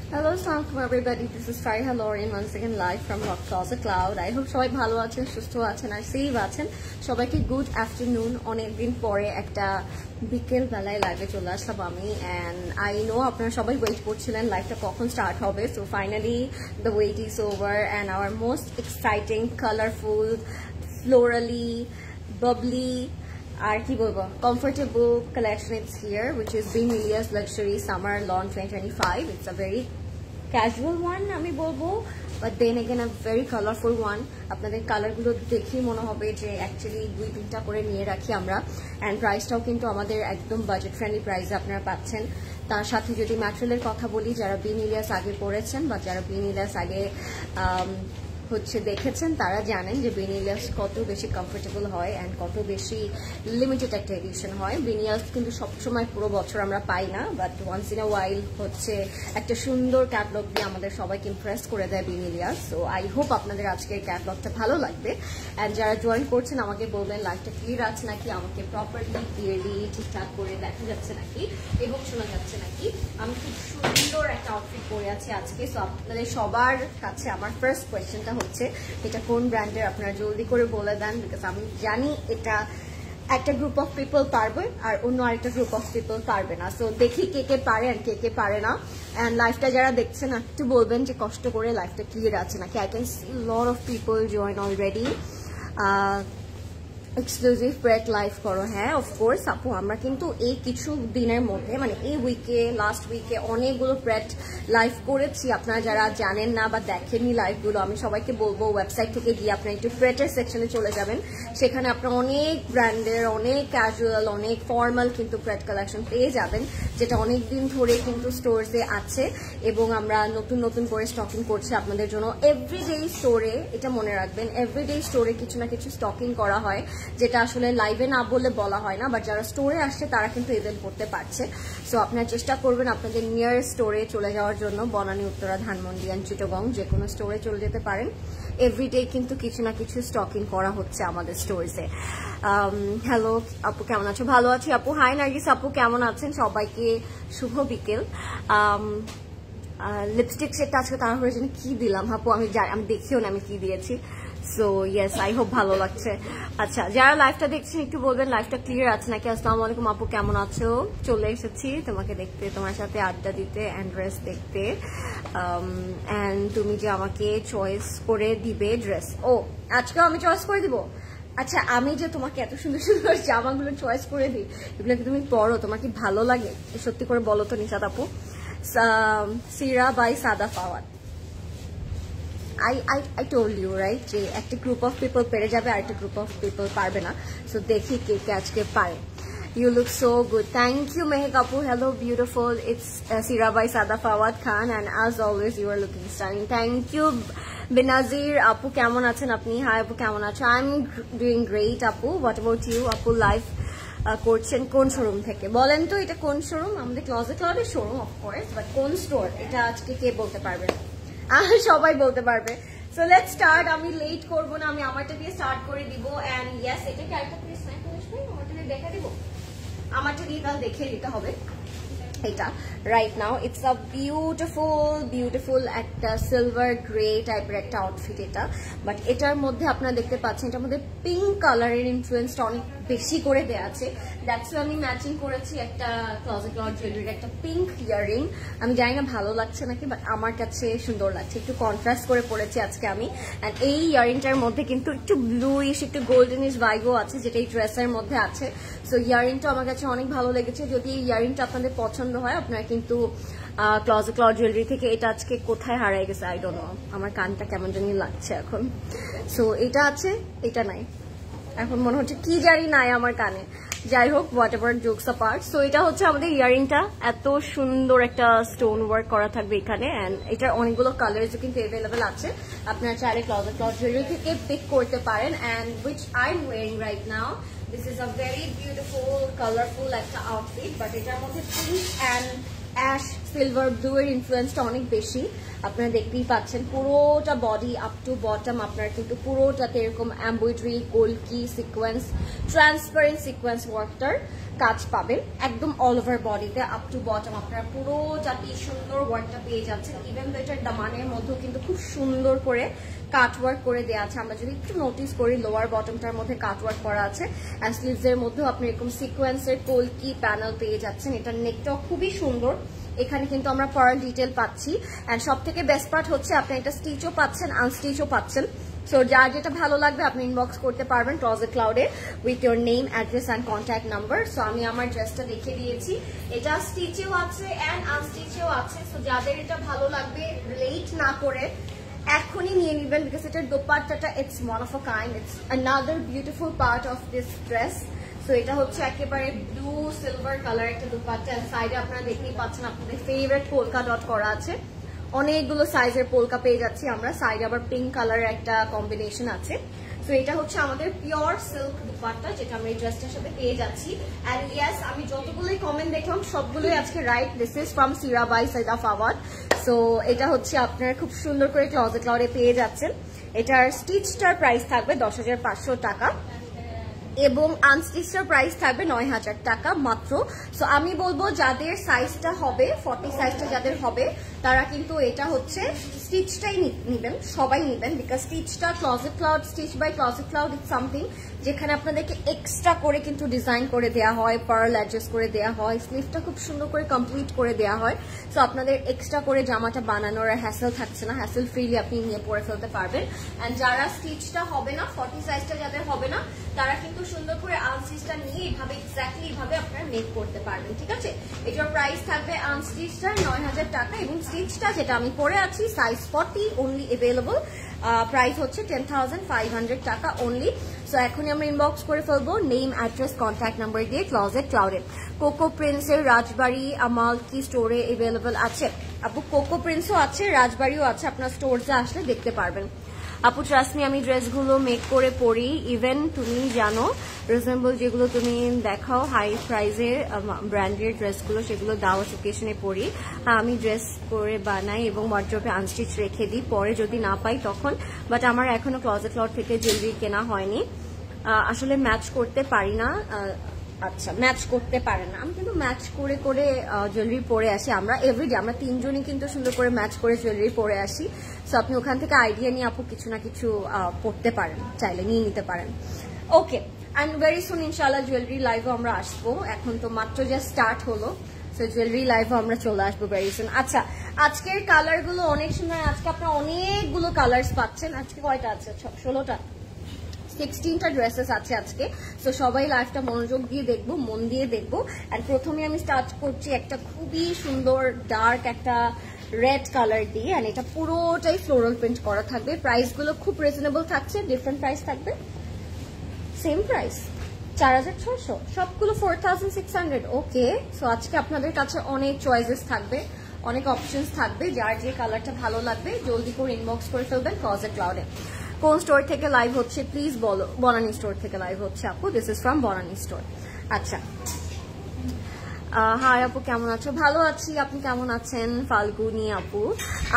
Hello, assalamualaikum everybody. This is Fariha Lauren once again live from Rock Closet Cloud. I hope সবাই ভালো আছেন, সুস্থ আছেন আর safe আছেন। সবাইকে গুড আফটারনুন। অনেকদিন পরে একটা বিকেল বেলায় লাইভে চলে আসলাম আমি, and I know আপনারা সবাই ওয়েট করছিলেন লাইভটা কখন স্টার্ট হবে। So finally the wait is over and our most exciting, colorful, florally, bubbly আর কি বলবো comfortable collection is here, which is Be Milia's Luxury Summer Lawn 2025. It's a very casual one আমি বলবো, but then again a very colorful one. আপনাদের কালারগুলো দেখি মনে হবে যে অ্যাকচুয়ালি দুই তিনটা করে নিয়ে রাখি আমরা, and প্রাইসটাও কিন্তু আমাদের একদম বাজেট ফ্রেন্ডলি প্রাইসে আপনারা পাচ্ছেন। তার সাথে যদি ম্যাটেরিয়ালের কথা বলি, যারা Be Milia's আগে পরেছেন বা যারা Be Milia's আগে হচ্ছে দেখেছেন তারা জানেন যে Be Milia's কত বেশি কমফোর্টেবল হয় এন্ড কত বেশি লিমিটেড একটা এডিশন হয়। Be Milia's কিন্তু সবসময় পুরো বছর আমরা পাই না, বাট ওয়ান্স ইন আ ওয়াইল হচ্ছে একটা সুন্দর ক্যাটালগ দিয়ে আমাদের সবাইকে ইমপ্রেস করে দেয় Be Milia's। So I hope আপনাদের আজকের ক্যাটালগটা ভালো লাগবে, এন্ড যারা জয়েন করছেন আমাকে বলবেন লাইভটা ক্লিয়ার আছে নাকি, আমাকে প্রপারলি ক্লিয়ারলি ঠিকঠাক করে দেখা যাচ্ছে নাকি এবং শোনা যাচ্ছে নাকি। আমি খুব সুন্দর একটা আউটফিট পরে আছি আজকে। সো আপনাদের সবার কাছে আমার ফার্স্ট কোয়েশ্চেনটা হচ্ছে এটা কোন ব্র্যান্ডের, আপনারা জলদি করে বলে দেন, বিকজ আমি জানি এটা একটা গ্রুপ অফ পিপল পারবে আর অন্য আরেকটা গ্রুপ অফ পিপল পারবে না। সো দেখি কে কে পারে আর কে কে পারে না, এন্ড লাইফটা যারা দেখছেন একটু বলবেন যে কষ্ট করে লাইফটা ক্লিয়ার আছে নাকি। I can see lot of people join already. Exclusive প্রেট live করো, হ্যাঁ অফকোর্স আপু। আমরা কিন্তু এই কিছু দিনের মধ্যে মানে এই উইকে লাস্ট উইকে অনেকগুলো প্রেট লাইভ করেছি। আপনারা যারা জানেন না বা দেখেননি লাইভগুলো, আমি সবাইকে বলবো ওয়েবসাইট থেকে গিয়ে আপনারা একটু প্রেটের সেকশনে চলে যাবেন। সেখানে আপনারা অনেক ব্র্যান্ডের, অনেক ক্যাজুয়াল, অনেক ফর্মাল কিন্তু প্রেট কালেকশন পেয়ে যাবেন, যেটা অনেক দিন ধরে কিন্তু স্টোরসে আছে এবং আমরা নতুন নতুন করে স্টকিং করছি আপনাদের জন্য। এভরিডে স্টোরে, এটা মনে রাখবেন, এভরিডে স্টোরে কিছু না কিছু স্টকিং করা হয়, যেটা আসলে লাইভে না বললে বলা হয় না, বাট যারা স্টোরে আসছে তারা কিন্তু ইভেন্ট করতে পারছে। সো আপনারা চেষ্টা করবেন আপনাদের নিয়ার স্টোরে চলে যাওয়ার জন্য। বনানী, উত্তরা, ধানমন্ডি অ্যান্ড চিটাগং যে কোনো স্টোরে চলে যেতে পারেন। এভরিডে কিন্তু কিছু না কিছু স্টকিং করা হচ্ছে আমাদের স্টোরসে। হ্যালো আপু, কেমন আছো? ভালো আছি আপু। হাই নার্গিস আপু, কেমন আছেন? সবাইকে শুভ বিকেল। লিপস্টিক সেটটা আজকে তাড়াহুড়োর জন্য কি দিলাম আপু আমি দেখিও না আমি কি দিয়েছি। সো ইয়েস, আই হোপ ভালো লাগছে। আচ্ছা, যারা লাইভটা দেখছেন একটু বলবেন লাইভটা ক্লিয়ার আছে নাকি। আসসালামু আলাইকুম আপু, কেমন আছো? চলে এসেছি তোমাকে দেখতে, তোমার সাথে আড্ডা দিতে অ্যান্ড ড্রেস দেখতে। অ্যান্ড তুমি যে আমাকে চয়েস করে দিবে ড্রেস, ও আজকেও আমি চয়েস করে দিব? আচ্ছা, আমি যে তোমাকে এত সুন্দর সুন্দর জামাগুলো চয়েস করে দিই, এগুলো কি তুমি পরো? তোমার কি ভালো লাগে? সত্যি করে বলো তো নিশাদ আপু। সিরা বাই সাদা Fawad. I told you right যে একটা গ্রুপ অফ পিপল পেরে যাবে আর একটা গ্রুপ অফ পিপল পারবে না। সো দেখি কে কে আজকে পারে। You look so good. Thank you Mehek Apu. Hello beautiful. It's Sira by Sada Fawad Khan, and as always you are looking stunning. Thank you Benazir Apu, কেমন আছেন আপনি? Hi Apu, কেমন আছো? I'm doing great Apu. What about you Apu? Live করছেন কোন showroom থেকে বলেন তো? এটা কোন শোরুম? আমাদের ক্লজেট ক্লাবের শোরুম অফকোর্স, বাট কোন স্টোর এটা আজকে কে বলতে পারবে? সবাই বলতে পারবে। So let's start. আমি লেট করবো না, আমি আমারটা দিয়ে স্টার্ট করে দিব। এন্ড ইয়েস, এটা কি আরেকটা প্লিজ স্ন্যাপ করে আসবে? আমারটা দিয়ে দেখা দিব, আমারটা দিয়ে তাহলে দেখে দিতে হবে। এটা right now it's a beautiful একটা সিলভার গ্রে টাইপের একটা আউটফিট এটা, বাট এটার মধ্যে আপনারা দেখতে পাচ্ছেন এটার মধ্যে পিঙ্ক কালারের ইনফ্লুয়েন্সটা অনেক বেশি করে দেওয়া আছে। দ্যাটস আমি ম্যাচিং করেছি একটা ক্লজেট ক্লথ জুয়েলারির একটা পিঙ্ক ইয়াররিং। আমি জানি না ভালো লাগছে নাকি, বাট আমার কাছে সুন্দর লাগছে। একটু কন্ট্রাস্ট করে পড়েছি আজকে আমি। অ্যান্ড এই ইয়াররিংটার মধ্যে কিন্তু একটু ব্লুইশ, একটু গোল্ডেনিশ ভাইবও আছে, যেটা এই ড্রেসের মধ্যে আছে। সো ইয়াররিংটা আমার কাছে অনেক ভালো লেগেছে। যদি এই ইয়াররিংটা আপনাদের পছন্দ হয়, আপনারা কিন্তু ক্লজেট ক্লথ জুয়েলারি থেকে এটা আজকে কোথায় হারিয়ে গেছে আই ডোন্ট নো, আমার কানটা কেমন জানি লাগছে এখন। সো এটা আছে, এটা নাই, এখন মনে হচ্ছে কি জানি নাই আমার কানে। যাই হোক, what ever jokes apart. So এটা হচ্ছে আমাদের ইয়াররিংটা, এত সুন্দর একটা স্টোন ওয়ার্ক করা থাকবে এখানে। অ্যান্ড এটার অনেকগুলো কালার্সও কিন্তু অ্যাভেলেবেল আছে, আপনারা চাইলে ক্লজেট ক্লথ জুয়েলারি থেকে পিক করতে পারেন। And which I am wiring right now. This is a very beautiful colourful একটা আউটফিট, বাট এটার মধ্যে pink and ash silver blue এর ইনফ্লুয়েন্সটা অনেক বেশি। আপনারা দেখতেই পাচ্ছেন পুরোটা বডি আপ টু বটম আপনার কিন্তু পুরোটাতে এরকম এমব্রয়ডারি, গোলকি, সিকোয়েন্স, ট্রান্সপারেন্ট সিকোয়েন্স ওয়ার্কটার কাজ পাবেন একদম অল ওভার বডিতে আপ টু বটম আপনারা পুরোটাতে সুন্দর ওয়ার্কটা পেয়ে যাচ্ছেন। ইভেন তো এটার দামানের মধ্যেও কিন্তু খুব সুন্দর করে কাট ওয়ার্ক করে দেওয়া আছে। আমরা যদি একটু নোটিস করি লোয়ার বটমটার মধ্যে কাট ওয়ার্ক করা আছে, অ্যান্ড স্লিভস এর মধ্যেও আপনি এরকম সিকোয়েন্সের কোলকি প্যানেল পেয়ে যাচ্ছেন। এটার নেকটাও খুবই সুন্দর, এখানে কিন্তু আমরা পার্ল ডিটেল পাচ্ছি। অ্যান্ড সব থেকে বেস্ট পার্ট হচ্ছে আপনি একটা স্টিচও পাচ্ছেন, আনস্টিচও পাচ্ছেন। সো যার যেটা ভালো লাগবে আপনি ইনবক্স করতে পারবেন ক্লজেট ক্লাউডে with your name, address and contact number. So আমি আমার ড্রেসটা দেখে দিয়েছি, এটা স্টিচেও আছে অ্যান্ড আনস্টিচেও আছে। সো যাদের এটা ভালো লাগবে লেট না করে এখনই নিয়ে নেবেন, বিকজ এটার দোপাট্টাটা it's one of a kind, it's another beautiful part of this dress. So এটা হচ্ছে একেবারে ব্লু সিলভার কালার একটা দোপাট্টা, সাইডে আপনারা দেখতেই পাচ্ছেন আপনাদের ফেভারিট পোলকা ডট করা আছে। অনেকগুলো সাইজের পোলকা পেয়ে যাচ্ছি আমরা, সাইডে আবার পিঙ্ক কালারের একটা কম্বিনেশন আছে। সো এটা হচ্ছে আমাদের পিওর সিল্ক দুপাট্টা যেটা আমরা এই ড্রেসটার সাথে পেয়ে যাচ্ছি। এন্ড ইয়েস, আমি যতগুলোই কমেন্ট দেখলাম সবগুলোই আজকে right. This is from Sira by Saida Fawad. So এটা হচ্ছে আপনার খুব সুন্দর করে ক্লজেট ক্লাউডে পেয়ে যাচ্ছেন। এটার স্টিচটার প্রাইস থাকবে 10,500 টাকা এবং আনস্টিচটার প্রাইস থাকবে 9,000 টাকা মাত্র। সো আমি বলবো যাদের সাইজটা হবে 40 সাইজটা যাদের হবে তারা কিন্তু এটা হচ্ছে স্টিচটাই নিবেন, সবাই নিবেন, বিকজ স্টিচটা closet cloud, stitch by closet cloud it's something যেখানে আপনাদেরকে এক্সট্রা করে কিন্তু ডিজাইন করে দেওয়া হয়, পার্ল অ্যাডজাস্ট করে দেওয়া হয়, স্লিভটা খুব সুন্দর করে কমপ্লিট করে দেওয়া হয়। সো আপনাদের এক্সট্রা করে জামাটা বানানোর হ্যাসেল থাকছে না, হ্যাসেল ফ্রিলি আপনি নিয়ে পরে ফেলতে পারবেন। অ্যান্ড যারা স্টিচটা হবে না, 40 সাইজটা যাদের হবে না তারা কিন্তু সুন্দর করে আনস্টিচটা নিয়ে এভাবে এক্স্যাক্টলি এভাবে আপনারা মেক করতে পারবেন, ঠিক আছে। এটার প্রাইস থাকবে আনস্টিচটার 9,000 টাকা এবং স্টিচটা যেটা আমি পরে আছি সাইজ 40 অনলি অ্যাভেলেবল, প্রাইস হচ্ছে 10,500 টাকা অনলি। সো এখনই আমরা ইনবক্স করে ফেলবো নেম, অ্যাড্রেস, কন্ট্যাক্ট নাম্বার দিয়ে ক্লজেট ক্লাউডে। কোকো প্রিন্সের রাজবাড়ি আমাল কি স্টোরে অ্যাভেলেবল আছে? আপু কোকো প্রিন্সও আছে, রাজবাড়িও আছে, আপনার স্টোরসে আসলে দেখতে পারবেন। আপু ট্রাস্ট মি, আমি ড্রেসগুলো মেক করে পরি, ইভেন তুমি জানো রিজনেবল যেগুলো তুমি দেখাও হাই প্রাইজের ব্র্যান্ডের ড্রেসগুলো সেগুলো দাও অকেশনে পরি। হ্যাঁ আমি ড্রেস করে বানাই এবং ওয়ার্ড্রোবে আনস্টিচ রেখে দিই, পরে যদি না পাই তখন। বাট আমার এখনো ক্লজেট ক্লাউড থেকে জুয়েলারি কেনা হয়নি, আসলে ম্যাচ করতে পারি না। আচ্ছা, ম্যাচ করতে পারে না, আমি কিন্তু ম্যাচ করে করে জুয়েলারি পরে আসি। আমরা এভরিডে আমরা তিনজনই কিন্তু সুন্দর করে ম্যাচ করে জুয়েলারি পরে আসি। সো আপনি ওখান থেকে আইডিয়া নিয়ে আপু কিছু না কিছু পড়তে পারেন, চাইলে নিয়ে নিতে পারেন। ওকে, অ্যান্ড ভেরি সুন ইনশাআল্লাহ জুয়েলারি লাইভও আমরা আসবো, এখন তো মাত্র জাস্ট স্টার্ট হলো। সো জুয়েলারি লাইভও আমরা চলে আসবো ভেরি সুন। আচ্ছা, আজকের কালারগুলো অনেক সুন্দর, আজকে আপনারা অনেকগুলো কালার্স পাচ্ছেন। আজকে কয়টা আছে? 16টা, 16টা ড্রেসেস আছে আজকে। সো সবাই লাইভটা মনোযোগ দিয়ে দেখবো, মন দিয়ে দেখবো। অ্যান্ড প্রথমে আমি স্টার্ট করছি একটা খুবই সুন্দর ডার্ক একটা রেড কালার দিয়ে, অ্যান্ড এটা পুরোটাই ফ্লোরাল প্রিন্ট করা থাকবে। প্রাইসগুলো খুব রিজনেবল থাকছে, ডিফারেন্ট প্রাইস থাকবে, সেম প্রাইস 4,600, সবগুলো 4,600। ওকে, সো আজকে আপনাদের কাছে অনেক চয়েসেস থাকবে, অনেক অপশনস থাকবে, যার যে কালারটা ভালো লাগবে জলদি করে ইনবক্স করে ফেলবেন ক্লজেট ক্লাউডে। কোন স্টোর থেকে লাইভ হচ্ছে প্লিজ বলো? বনানী স্টোর থেকে লাইভ হচ্ছে আপু, this is from Banani store. আচ্ছা, হাই আপু কেমন আছো? ভালো আছি, আপনি কেমন আছেন? ফাল্গুনি আপু।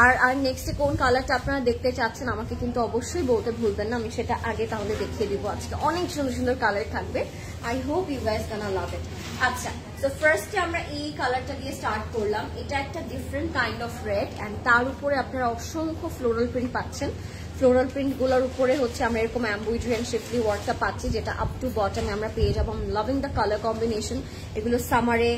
আর নেক্সটে কোন কালারটা আপনারা দেখতে চাচ্ছেন আমাকে কিন্তু অবশ্যই বলতে ভুলবেন না, আমি সেটা আগে তাহলে দেখিয়ে দিব। আজকে অনেক সুন্দর সুন্দর কালার থাকবে, আই হোপ ইউ গাইস গানা লাভ ইট। আচ্ছা, তো ফার্স্টে আমরা এই কালারটা দিয়ে স্টার্ট করলাম। এটা একটা different kind of red, and তার উপরে আপনারা অসংখ্য ফ্লোরাল প্রিন্ট পাচ্ছেন। ফ্লোরাল প্রিন্টগুলোর উপরে হচ্ছে আমরা এরকম এমব্রয়ডারি এন্ড শিফলি ওয়ার্কটা পাচ্ছি, যেটা আপ টু বটমে আমরা পেয়ে যাবো। Loving the colour combination. এগুলো সামারে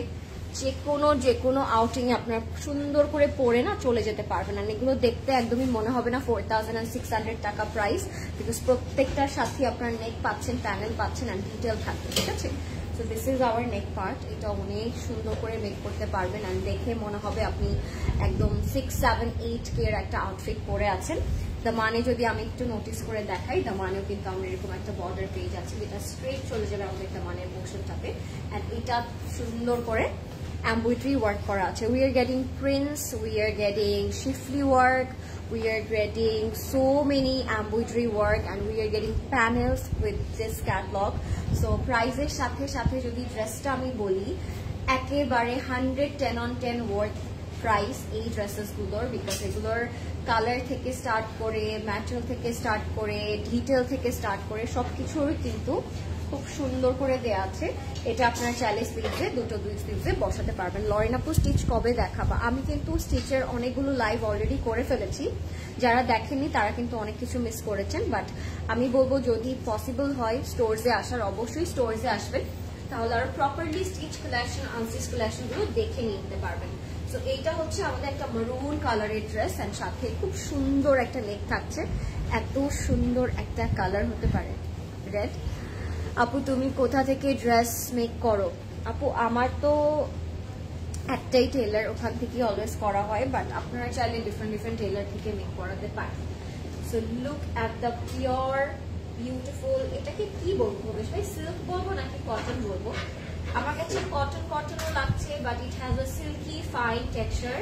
যে কোনো আউটিং এ আপনার সুন্দর করে পরে না চলে যেতে পারবেন, আর এগুলো দেখতে একদমই মনে হবে না 4,600 টাকা প্রাইস, বিকজ প্রত্যেকটার সাথে আপনার নেক পাচ্ছেন, প্যানেল পাচ্ছেন, অ্যান্ড ডিটেল থাকবে, ঠিক আছে। So this is hour neck part, এটা অনেক সুন্দর করে মেক করতে পারবেন, অ্যান্ড দেখে মনে হবে আপনি একদম 6, 7, 8 কে এর একটা আউটফিট পরে আছেন। দামানে যদি আমি একটু নোটিস করে দেখাই, দামানেও কিন্তু আমরা এরকম একটা বর্ডার পেয়ে যাচ্ছি যেটা স্ট্রেট চলে যাবে আমাদের দামানের পোর্শনটাতে, অ্যান্ড এটা সুন্দর করে embroidery work করা আছে। We are getting prints, we are getting shifly work, we are getting so many embroidery work, and we are getting panels with this catalog. So price এর সাথে সাথে যদি ড্রেসটা আমি বলি একেবারে 110 on 10 worth প্রাইস এই ড্রেসেসগুলোর, বিকজ এগুলোর কালার থেকে স্টার্ট করে, ম্যাটেরিয়াল থেকে স্টার্ট করে, ডিটেল থেকে স্টার্ট করে সবকিছুরই কিন্তু খুব সুন্দর করে দেওয়া আছে। এটা আপনারা চাইলে স্লিভসে দুই স্লিভসে বসাতে পারবেন। লরেন আপু স্টিচ কবে দেখাবা? আমি কিন্তু স্টিচের অনেকগুলো লাইভ অলরেডি করে ফেলেছি, যারা দেখেননি তারা কিন্তু অনেক কিছু মিস করেছেন। বাট আমি বলবো যদি পসিবল হয় স্টোরসে আসার, অবশ্যই স্টোরসে আসবেন, তাহলে আরো properly stitch collection, unstitch collection গুলো দেখে নিতে পারবেন। তো এইটা হচ্ছে আমাদের একটা মারুন কালারের ড্রেস, এন্ড সাথে খুব সুন্দর একটা নেক থাকছে। এত সুন্দর একটা কালার হতে পারে রেড। আপু তুমি কোথা থেকে ড্রেস মেক করো? আপু আমার তো একটাই টেলার, ওখান থেকে অলওয়েজ করা হয়, বাট আপনারা চাইলে ডিফারেন্ট টেলার থেকে মেক করাতে পারেন। So look at the pure beautiful, এটাকে কি বলবো বেশ ভাই, সিল্ক বলবো নাকি কটন বলবো? আমার কাছে কটনও লাগছে, but it has a silky fine texture,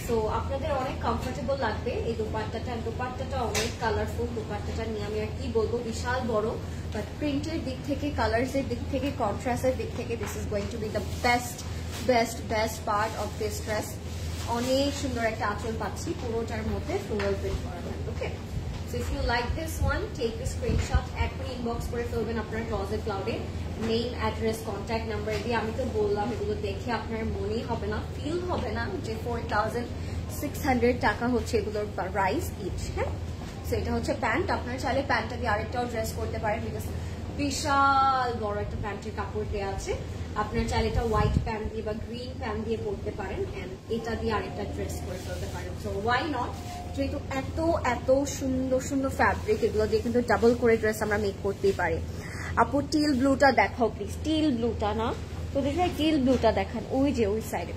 so আপনাদের অনেক কমফোর্টেবল লাগবে। এই দোপাট্টাটা অনেক কালারফুল, দোপাট্টাটা নিয়ে আমি আর কি বলবো, বিশাল বড়, বাট প্রিন্টের দিক থেকে, কালার্সের দিক থেকে, কন্ট্রাস্টের দিক থেকে this is going to B the best part of this dress. অনেক সুন্দর একটা আঁচল পাচ্ছি, পুরোটার মধ্যে ফ্লোরাল প্রিন্ট করা হয়। Okay, so if you like this one, take the screenshot, এখনই ইনবক্স করে ফেলবেন আপনার ক্লজেট ক্লাউডে, নেম, অ্যাড্রেস, কন্ট্যাক্ট নাম্বার দিয়ে। আমি তো বললাম এগুলো দেখে আপনার মনেই হবে না, ফিল হবে না যে 4600 টাকা হচ্ছে এগুলোর প্রাইস ইচ। হ্যাঁ, সো এটা হচ্ছে প্যান্ট। আপনারা চাইলে প্যান্টটা দিয়ে আরেকটাও ড্রেস করতে পারেন, বিকজ বিশাল বড় একটা প্যান্টের কাপড় দেওয়া আছে। আপনার চাইলে এটা হোয়াইট প্যান্ট দিয়ে বা গ্রিন প্যান্ট দিয়ে পরতে পারেন, এন্ড এটা দিয়ে আরেকটা ড্রেস করে ফেলতে পারেন। সো ওয়াই নট, যেহেতু এত সুন্দর সুন্দর ফ্যাব্রিক, এগুলো দিয়ে কিন্তু ডাবল করে ড্রেস আমরা মেক করতেই পারি। আপু টিল ব্লুটা দেখাও প্লিজ। টিল ব্লুটা না তো দেখে, টিল ব্লুটা দেখান, ওই যে ওই সাইডে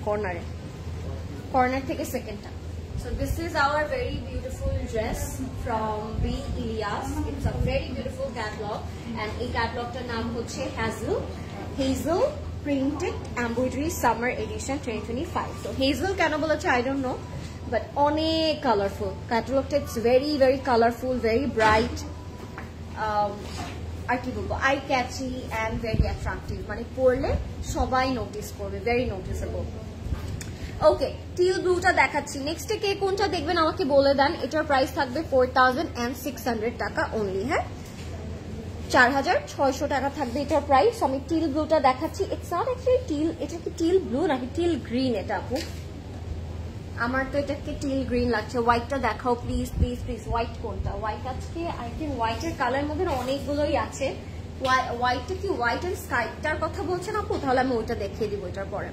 কর্নার থেকে সেকেন্ডটা। So this is our very beautiful dress from B. Ilyas. It's a very beautiful catalog, and এই ক্যাটালগটার নাম হচ্ছে Hazel Printed Embroidery Summer Edition 2025. So Hazel কেন বলেছে I don't know, but অনেক কালারফুল ক্যাটালগটা। It's very colorful, very bright, আর কি বলবো, eye catchy and very attractive, মানে পরলে সবাই নোটিস করবে, ভেরি নোটিসেবল। ওকে, টিল ব্লুটা দেখাচ্ছি। নেক্সটে কে কোনটা দেখবেন আমাকে বলে দেন। এটার প্রাইস থাকবে 4600 টাকা অনলি। হ্যাঁ, 4600 টাকা থাকবে এটার প্রাইস। আমি টিল ব্লুটা দেখাচ্ছি। ইটস নট অ্যাকচুয়ালি টিল, এটা কি টিল ব্লু নাকি টিল গ্রিন? এটা আপু আমার তো এটাকে টিল গ্রিন লাগছে। হোয়াইটটা দেখাও প্লিজ। হোয়াইট কোনটা? হোয়াইট আজকে আই থিঙ্ক হোয়াইটের কালার মধ্যে অনেকগুলোই আছে। হোয়াইটটা কি হোয়াইট অ্যান্ড স্কাইটার কথা বলছেন আপু? তাহলে আমি ওইটা দেখিয়ে দিব। এটার পরে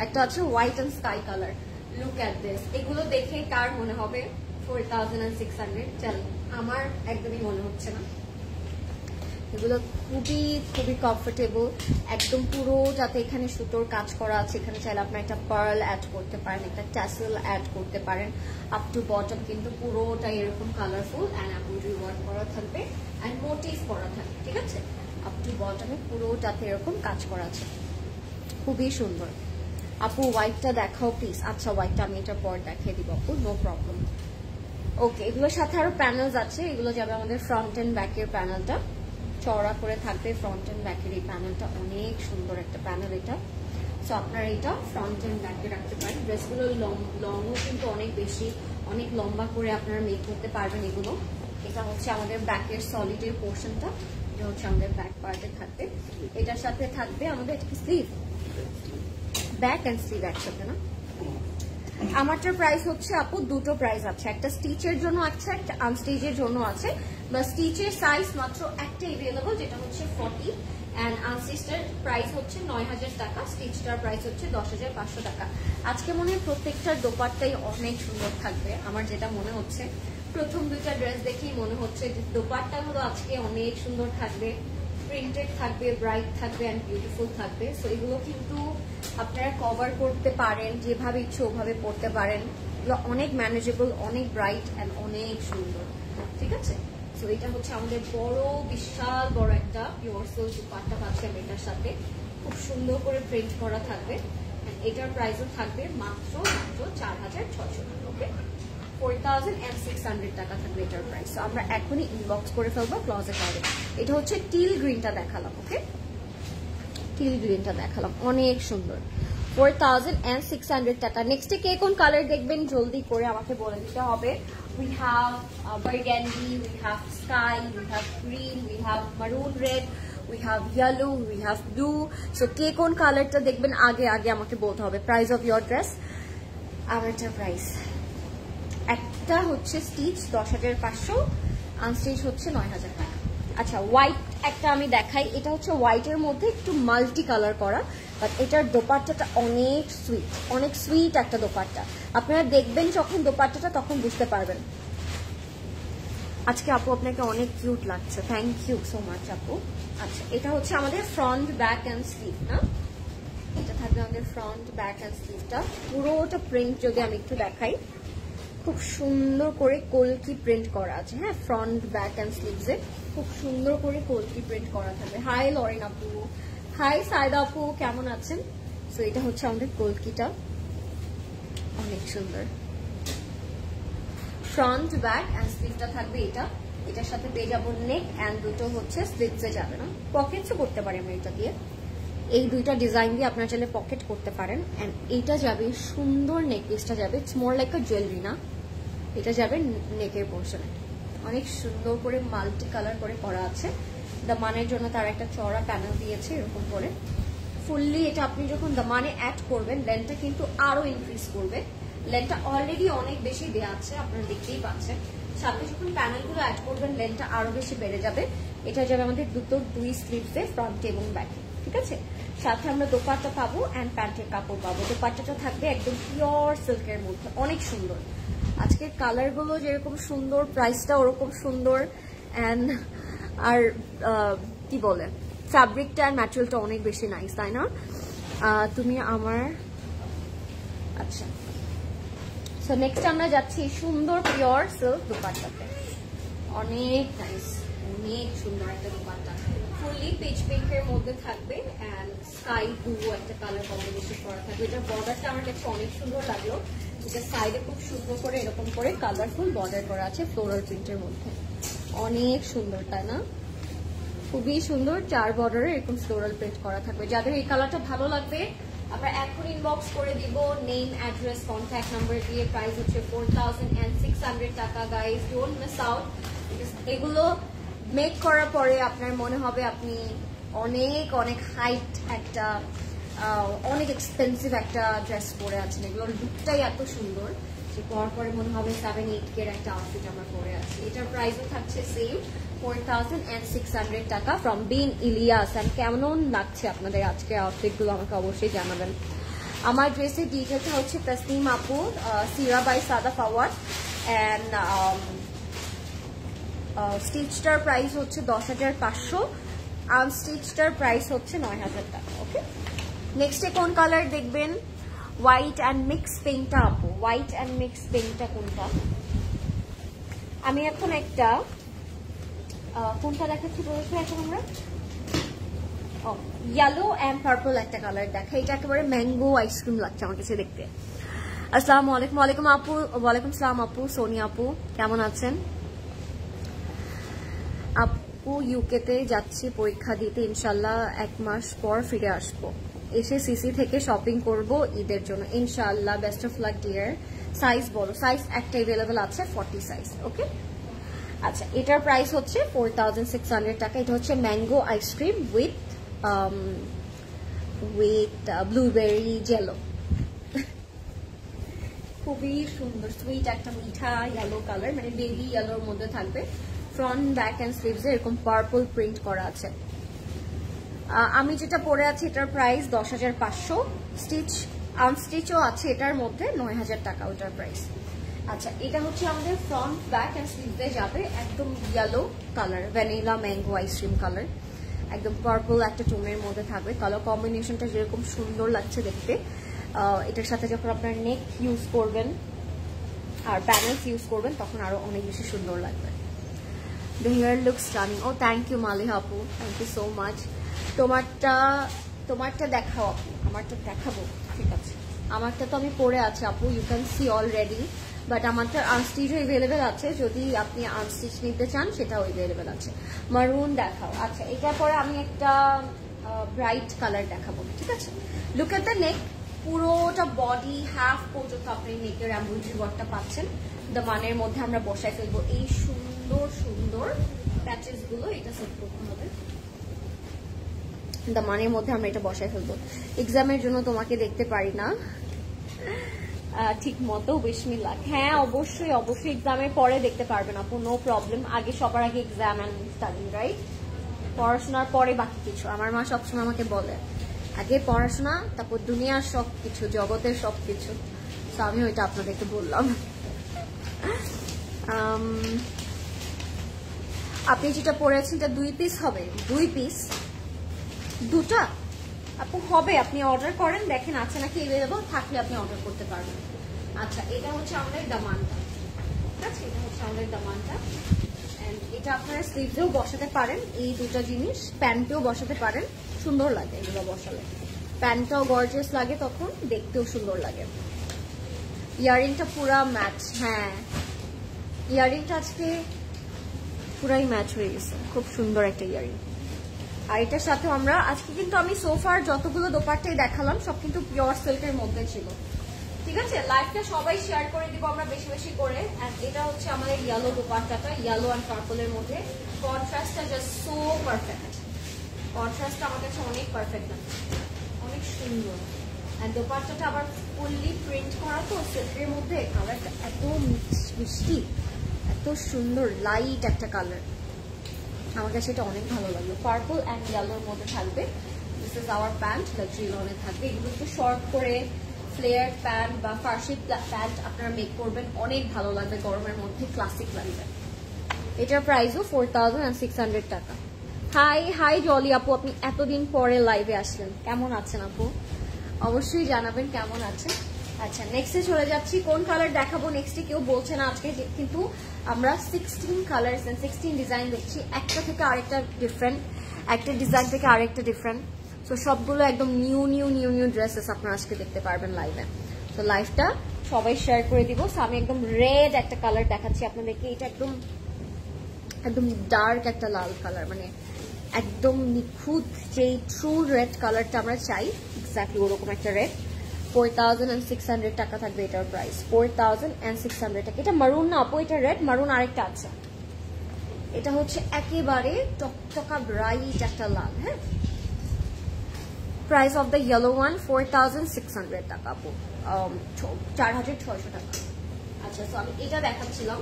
একটা আছে white and sky colour. Look at this. এগুলো দেখে কার মনে হবে 4600? চল, আমার একদমই মনে হচ্ছে না। এগুলো খুবই কমফোর্টেবল, একদম পুরো যাতে এখানে সুতোর কাজ করা আছে। এখানে চাইলে আপনার একটা পার্ল অ্যাড করতে পারেন, একটা ট্যাসেল অ্যাড করতে পারেন। আপ টু বটম কিন্তু পুরোটাই এরকম কালারফুল অ্যান্ড এমব্রয়ডারি ওয়ার্ক করা থাকবে অ্যান্ড মোটিভ করা থাকবে। ঠিক আছে, আপ টু বটমে পুরোটাতে এরকম কাজ করা আছে, খুবই সুন্দর। আপু হোয়াইটটা দেখাও প্লিজ। আচ্ছা, হোয়াইটটা আমি এটার পর দেখিয়ে দিব আপু, নো প্রবলেম। ওকে, এগুলোর সাথে আরো প্যানেলস আছে। এগুলো যাবে আমাদের ফ্রন্ট এন্ড ব্যাকের প্যানেলটা, চওড়া করে থাকবে ফ্রন্ট এন্ড ব্যাকের এই প্যানেলটা। অনেক সুন্দর একটা প্যানেল এটা। সো আপনারা এটা ফ্রন্ট এন্ড ব্যাকে রাখতে পারেন। ড্রেসগুলো লংও কিন্তু অনেক বেশি, অনেক লম্বা করে আপনারা মেক করতে পারবেন এগুলো। এটা হচ্ছে আমাদের ব্যাকের সলিডের পোর্শনটা, এটা হচ্ছে আমাদের ব্যাক পার্টে থাকবে। এটার সাথে থাকবে আমাদের স্লিভ, ব্যাক এন্ড স্লিভ একসাথে না। আমারটার প্রাইস হচ্ছে আপু দুটো প্রাইস আছে, একটা স্টিচের জন্য আছে, একটা আনস্টিচের জন্য আছে। বা স্টিচের সাইজ মাত্র একটা এভেলেবল, যেটা হচ্ছে 40, এন্ড আনস্টিচের প্রাইস হচ্ছে 9000 টাকা, স্টিচটার প্রাইস হচ্ছে 10500 টাকা। আজকে মনে হয় প্রত্যেকটার দোপাট্টাই অনেক সুন্দর থাকবে। আমার যেটা মনে হচ্ছে, প্রথম দুইটা ড্রেস দেখেই মনে হচ্ছে যে দোপাট্টাগুলো আজকে অনেক সুন্দর থাকবে, প্রিন্টেড থাকবে, ব্রাইট থাকবে অ্যান্ড বিউটিফুল থাকবে। সো এগুলো কিন্তু আপনারা কভার করতে পারেন, যেভাবে ইচ্ছে ওভাবে পড়তে পারেন। এগুলো অনেক ম্যানেজেবল, অনেক ব্রাইট অ্যান্ড অনেক সুন্দর। ঠিক আছে, সো এটা হচ্ছে আমাদের বড় বিশাল বড় একটা পিওর সিল্ক দুপাট্টা পাচ্ছি আমি এটার সাথে, খুব সুন্দর করে প্রিন্ট করা থাকবে। এটার প্রাইসও থাকবে মাত্র 4600 টাকা। ওকে, 4600 টাকা থাকবে এটার প্রাইস। তো আমরা এখনই ইনবক্স করে ফেলবো ক্লজেট আউটে। এটা হচ্ছে টিল গ্রিনটা দেখালাম। ওকে, টিল গ্রিনটা দেখালাম, অনেক সুন্দর। 4,600 টাকা। নেক্সটে কে কোন কালার দেখবেন জলদি করে আমাকে বলে দিতে হবে। We have burgundy, we have sky, we have green, we have maroon red, we have yellow, we have blue. So কে কোন কালারটা দেখবেন আগে আগে আমাকে বলতে হবে। প্রাইস অফ ইয়োর ড্রেস, আমারটা প্রাইস একটা হচ্ছে স্টিচ 10,500, আনস্টিচ হচ্ছে 9,000 টাকা। আচ্ছা হোয়াইট একটা আমি দেখাই, এটা হচ্ছে হোয়াইটের মধ্যে একটু মাল্টি কালার করা, বাট এটার দোপাট্টাটা অনেক সুইট একটা দোপাট্টা। আপনারা দেখবেন যখন দোপাট্টাটা তখন বুঝতে পারবেন। আজকে আপু আপনাকে অনেক কিউট লাগছে, থ্যাংক ইউ সো মাচ আপু। আচ্ছা এটা হচ্ছে আমাদের ফ্রন্ট ব্যাক অ্যান্ড স্লিভ না, এটা থাকবে আমাদের ফ্রন্ট ব্যাক অ্যান্ড স্লিভটা পুরোটা প্রিন্ট যদি আমি একটু দেখাই, খুব সুন্দর করে কলকি প্রিন্ট করা আছে। হ্যাঁ ফ্রন্ট ব্যাক অ্যান্ড স্লিভসে খুব সুন্দর করে কলকি প্রিন্ট করা থাকবে। হাই লরেন আপু, হাই সাইদা আপু, কেমন আছেন? সো এটা হচ্ছে আমাদের কলকিটা, অনেক সুন্দর। ফ্রন্ট ব্যাক অ্যান্ড স্লিভটা থাকবে এটা, এটার সাথে পেয়ে যাবো নেক অ্যান্ড দুটো হচ্ছে স্লিভসে যাবে না, পকেটসও করতে পারি আমরা এটা দিয়ে। এই দুইটা ডিজাইন দিয়ে আপনারা চাইলে পকেট করতে পারেন। অ্যান্ড এইটা যাবে সুন্দর নেক পিসটা যাবে, it's more like a jewellery না, এটা যাবে নেকের পোর্শনে। অনেক সুন্দর করে মাল্টি কালার করে করা আছে। দামানের জন্য তার একটা চড়া প্যানেল দিয়েছে এরকম করে ফুললি। এটা আপনি যখন দামানে অ্যাড করবেন লেন্থটা কিন্তু আরো ইনক্রিজ করবে। লেন্থটা অলরেডি অনেক বেশি দেওয়া আছে, আপনারা দেখতেই পাচ্ছেন। সাথে যখন প্যানেলগুলো অ্যাড করবেন লেন্থটা আরো বেশি বেড়ে যাবে। এটা যাবে আমাদের দুই স্লিভসে, ফ্রন্টে এবং ব্যাকে, ঠিক আছে। সাথে আমরা দোপাট্টা পাবো অ্যান্ড প্যান্টের কাপড় পাবো। দোপাট্টাটা থাকবে একদম পিওর সিল্কের মধ্যে, অনেক সুন্দর। আজকের কালারগুলো যেরকম সুন্দর, প্রাইসটা ওরকম সুন্দর। অ্যান্ড আর কি বলে, ফ্যাব্রিকটা আর ম্যাটেরিয়ালটা অনেক বেশি নাইস, তাই না? তুমি আমার আচ্ছা। সো নেক্সট আমরা যাচ্ছি সুন্দর পিওর সিল্ক দোপাট্টাতে, অনেক নাইস, অনেক সুন্দর একটা দোপাট্টা, ফুললি পিচ পিঙ্কের মধ্যে থাকবে অ্যান্ড স্কাই ব্লু একটা কালার কম্বিনেশন করা থাকবে। এটার বর্ডারটা আমার কাছে অনেক সুন্দর লাগলো, এটা সাইডে খুব সুন্দর করে এরকম করে কালারফুল বর্ডার করা আছে ফ্লোরাল প্রিন্টের মধ্যে, অনেক সুন্দর তাই না? খুবই সুন্দর, 4 বর্ডারে এরকম ফ্লোরাল প্রিন্ট করা থাকবে। যাদের এই কালারটা ভালো লাগবে আমরা এখন ইনবক্স করে দিব নেম, অ্যাড্রেস, কন্ট্যাক্ট নাম্বার দিয়ে। প্রাইস হচ্ছে 4,600 টাকা। গাইজ ডোন্ট মিস আউট, এগুলো মেক করার পরে আপনার মনে হবে আপনি অনেক অনেক হাইট একটা অনেক এক্সপেন্সিভ একটা ড্রেস পরে আছেন। এগুলোর লুকটাই এত সুন্দর যে পরে মনে হবে 7-8 কের একটা আউটফিট আমরা পরে আছি। এটার প্রাইসও থাকছে সেম 4,600 টাকা ফ্রম বিন ইলিয়াস। অ্যান্ড কেমন লাগছে আপনাদের আজকের আউটফিটগুলো আমাকে অবশ্যই জানাবেন। আমার ড্রেসের ডিটেলটা হচ্ছে তসনিম আপু, সিরা বাই সাদা ফাওয়াদ। অ্যান্ড স্টিচটার প্রাইস হচ্ছে 10,500, আনস্টিচটার প্রাইস হচ্ছে 9,000 টাকা। ওকে, নেক্সটে কোন কালার দেখবেন? হোয়াইট অ্যান্ড মিক্স পিঙ্কটা আপু, হোয়াইট অ্যান্ড মিক্স পিঙ্কটা কোনটা? আমি এখন একটা কোনটা দেখাচ্ছি বলছি এখন আমরা? ইয়েলো অ্যান্ড পার্পল একটা কালার দেখা, এটা একেবারে ম্যাঙ্গো আইসক্রিম লাগছে আমার কাছে দেখতে। আসসালামু আলাইকুম। ওয়ালাইকুম আপু, ওয়ালাইকুম সালাম আপু, সোনিয়া আপু কেমন আছেন? আপু ইউকেতে যাচ্ছি পরীক্ষা দিতে, ইনশাল্লাহ 1 মাস পর ফিরে আসবো, এসে সিসি থেকে শপিং করব ঈদের জন্য ইনশাল্লাহ। Best of luck dear. Size বলো, সাইজ একটা অ্যাভেলেবল আছে 40 সাইজ। ওকে, আচ্ছা এটার প্রাইস হচ্ছে 4,600 টাকা। এটা হচ্ছে mango ice cream with blueberry jello, খুবই সুন্দর সুইট একটা মিঠা ইয়েলো কালার, মানে বেবি ইয়েলোর মধ্যে থাকবে। ফ্রন্ট ব্যাক অ্যান্ড স্লিভসে এরকম পার্পল প্রিন্ট করা আছে। আমি যেটা পরে আছি এটার প্রাইস 10,500, স্টিচ আনস্টিচও আছে এটার মধ্যে 9,000 টাকা ওটার প্রাইস। আচ্ছা এটা হচ্ছে আমাদের ফ্রন্ট ব্যাক অ্যান্ড স্লিভসে যাবে একদম yellow colour, vanilla mango ice cream colour, একদম পার্পল একটা টোনের মধ্যে থাকবে। কালার কম্বিনেশনটা যেরকম সুন্দর লাগছে দেখতে, এটার সাথে যখন আপনার নেক ইউজ করবেন আর প্যানেলস ইউজ করবেন তখন আরো অনেক বেশি সুন্দর লাগবে। The hair looks stunning. Oh, thank you, Maliha Apu. Thank you so much. তোমারটা দেখাও আপু, আমারটা দেখাবো, ঠিক আছে? আমারটা তো আমি পরে আছি আপু, you can see already, but আমারটা আনস্টিচও অ্যাভেলেবেল আছে, যদি আপনি আনস্টিচ নিতে চান সেটাও অ্যাভেলেবেল আছে। মারুন দেখাও। আচ্ছা, এটার পরে আমি একটা ব্রাইট কালার দেখাবো, ঠিক আছে? লুক এট দ্য নেক, পুরোটা বডি হাফ পর্যন্ত আপনি নেকের এমব্রয়ডারি ওয়ার্কটা পাচ্ছেন। দামানের মধ্যে আমরা বসায় ফেলবো এই সুন্দর সুন্দর প্যাচেস গুলো, এটা সেট করতে হবে। দামানের মধ্যে আমরা এটা বসায় ফেলবো। এক্সামের জন্য তোমাকে দেখতে পারি না ঠিক মতো, বিসমিল্লাহ। হ্যাঁ অবশ্যই অবশ্যই এক্সামের পরে দেখতে পারবেন আপু, নো প্রবলেম। আগে সবার আগে এক্সাম অ্যান্ড স্টাডি, রাইট? পড়াশোনার পরে বাকি কিছু। আমার মা সবসময় আমাকে বলে আগে পড়াশোনা, তারপর দুনিয়ার সবকিছু, জগতের সবকিছু। তো আমি ওইটা আপনাদেরকে বললাম। আপনি যেটা পড়েছেন এটা 2 পিস হবে? 2 পিস, 2টা আপু হবে। আপনি অর্ডার করেন, দেখেন আছে নাকি অ্যাভেলেবল, থাকলে আপনি অর্ডার করতে পারবেন। আচ্ছা, এটা হচ্ছে আমাদের দামানটা, ঠিক আছে? এটা হচ্ছে আমাদের দামানটা। এটা আপনারা স্লিভসেও বসাতে পারেন, এই 2টা জিনিস। প্যান্টেও বসাতে পারেন, সুন্দর লাগে এগুলো বসালে। প্যান্টটাও গর্জিয়াস লাগে, তখন দেখতেও সুন্দর লাগে। ইয়ারিংটা পুরা ম্যাচ। হ্যাঁ, ইয়ারিংটা আজকে পুরাই ম্যাচ হয়ে গেছে, খুব সুন্দর একটা ইয়ারিং। আর এটার সাথে আমরা আজকে কিন্তু আমি সোফার যতগুলো দোপাট্টাই দেখালাম সব কিন্তু পিওর সিল্কের মধ্যে ছিল, ঠিক আছে? লাইভটা সবাই শেয়ার করে দিব আমরা বেশি বেশি করে। এন্ড এটা হচ্ছে আমাদের ইয়েলো দোপাট্টাটা, ইয়েলো অ্যান্ড পার্পলের মধ্যে। কন্ট্রাস্টটা জাস্ট সো পারফেক্ট, কন্ট্রাস্টটা আমার কাছে অনেক পারফেক্ট লাগছে, অনেক সুন্দর। এন্ড দোপাট্টাটা আবার ফুললি প্রিন্ট করা তো সিল্কের মধ্যে, কালারটা এত মিষ্টি, এত সুন্দর লাইট একটা কালার। আমার কাছে এটা অনেক ভালো লাগলো। পার্পল অ্যান্ড ইয়েলোর মধ্যে থাকবে। This is our pant, luxury লনে থাকবে। এগুলো একটু শর্ট করে ফ্লেয়ার প্যান্ট বা ফার্সি প্যান্ট আপনারা মেক করবেন, অনেক ভালো লাগবে, গরমের মধ্যে ক্লাসিক লাগবে। এটার প্রাইসও 4600 টাকা। হাই হাই জলি আপু, আপনি এতদিন পরে লাইভে আসলেন, কেমন আছেন আপু? অবশ্যই জানাবেন কেমন আছেন। আচ্ছা, নেক্সটে চলে যাচ্ছি। কোন কালার দেখাবো নেক্সটে কেউ বলছে না আজকে, কিন্তু আমরা 16 কালার্স এন্ড 16 ডিজাইন দেখছি, একটা থেকে আরেকটা ডিফারেন্ট, একটা ডিজাইন থেকে আরেকটা ডিফারেন্ট। তো সবগুলো একদম new new new new dresses আপনারা আজকে দেখতে পারবেন লাইভে। তো লাইভটা সবাই শেয়ার করে দিব। সো আমি একদম রেড একটা কালার দেখাচ্ছি আপনাদেরকে। এটা একদম একদম ডার্ক একটা লাল কালার, মানে একদম নিখুঁত যেই ট্রু রেড কালারটা আমরা চাই, এক্স্যাক্টলি ওরকম একটা রেড। 4600 টাকা থাকবে এটার প্রাইস, 4600 টাকা। এটা মারুন না আপু, এটা রেড, মারুন আরেকটা আছে। এটা হচ্ছে একেবারে টকটকা ব্রাইট একটা লাল। হ্যাঁ, price of the yellow one 4600 টাকা আপু, 4600 টাকা। আচ্ছা, তো আমি এটা দেখাচ্ছিলাম।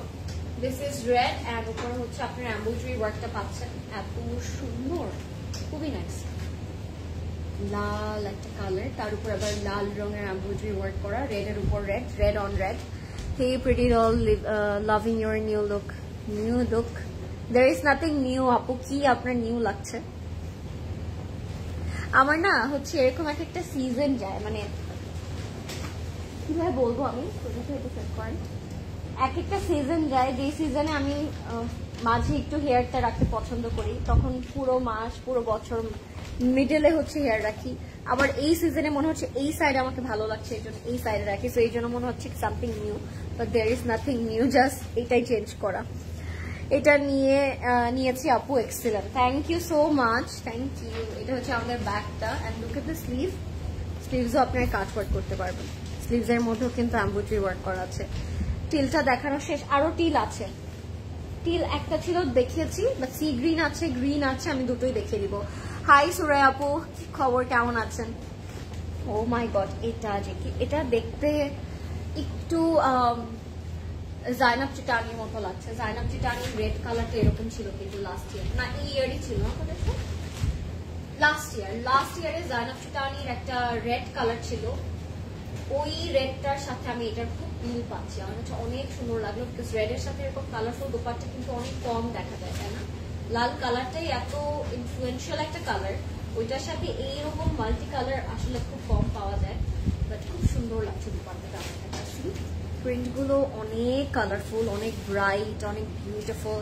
দিস ইজ রেড অ্যান্ড উপরে হচ্ছে আপনার এমব্রয়ডারি ওয়ার্কটা পাচ্ছেন, এত সুন্দর, খুবই নাইস। লাল একটা কালার, তার উপর আবার লাল রঙের এমব্রয়ডারি ওয়ার্ক করা, রেড এর উপর red, red on red. Hey pretty doll, loving your new look. New look, there is nothing new আপু। কি আপনার নিউ লাগছে? আমার না হচ্ছে এরকম একটা সিজন যায়, মানে কিভাবে বলবো আমি, এক একটা সিজন যায়, যে সিজনে আমি মাঝে একটু হেয়ারটা রাখতে পছন্দ করি, তখন পুরো মাস পুরো বছর মিডলে হচ্ছে হেয়ার রাখি। আবার এই সিজনে মনে হচ্ছে এই সাইড আমাকে ভালো লাগছে, এই জন্য এই সাইডে রাখি। সো এই জন্য মনে হচ্ছে something new, but there is nothing new, just এটাই চেঞ্জ করা। এটা নিয়েছি আপু, excellent, thank you so much, thank you. এটা হচ্ছে আমাদের ব্যাকটা, and look at the sleeve. স্লিভসও আপনারা কাজ ওয়ার্ক করতে পারবেন, স্লিভসের মধ্যেও কিন্তু এমব্রয়ডারি ওয়ার্ক করা আছে। টিলটা দেখানো শেষ, আরো টিল আছে। টিল একটা ছিল দেখিয়েছি, বাট সি গ্রিন আছে, গ্রিন আছে, আমি দুটোই দেখিয়ে দিব। হাই সুরাই আপু, খবর, কেমন আছেন? ও মাই গড, এটা যে কি, এটা দেখতে একটু জাইনাব চিটানির মতো লাগছে। জাইনাব চিটানির রেড কালারটা এরকম ছিল কিন্তু লাস্ট ইয়ার, না এই ইয়ারই ছিল না, লাস্ট ইয়ারে জাইনাব চিটানির একটা রেড কালার ছিল, ওই রেডটার সাথে আমি এটার খুব মিল পাচ্ছি। আমার কাছে অনেক সুন্দর লাগলো, বিকজ রেডের সাথে এরকম কালারফুল দোপাট্টা কিন্তু অনেক কম দেখা যায়, তাই না? লাল কালারটাই এত ইনফ্লুয়েন্সিয়াল একটা কালার, ওইটার সাথে এইরকম মাল্টি কালার আসলে খুব কম পাওয়া যায়, বাট খুব সুন্দর লাগছে দোপাট্টাটা আমার কাছে। প্রিন্টগুলো অনেক কালারফুল, অনেক ব্রাইট, অনেক বিউটিফুল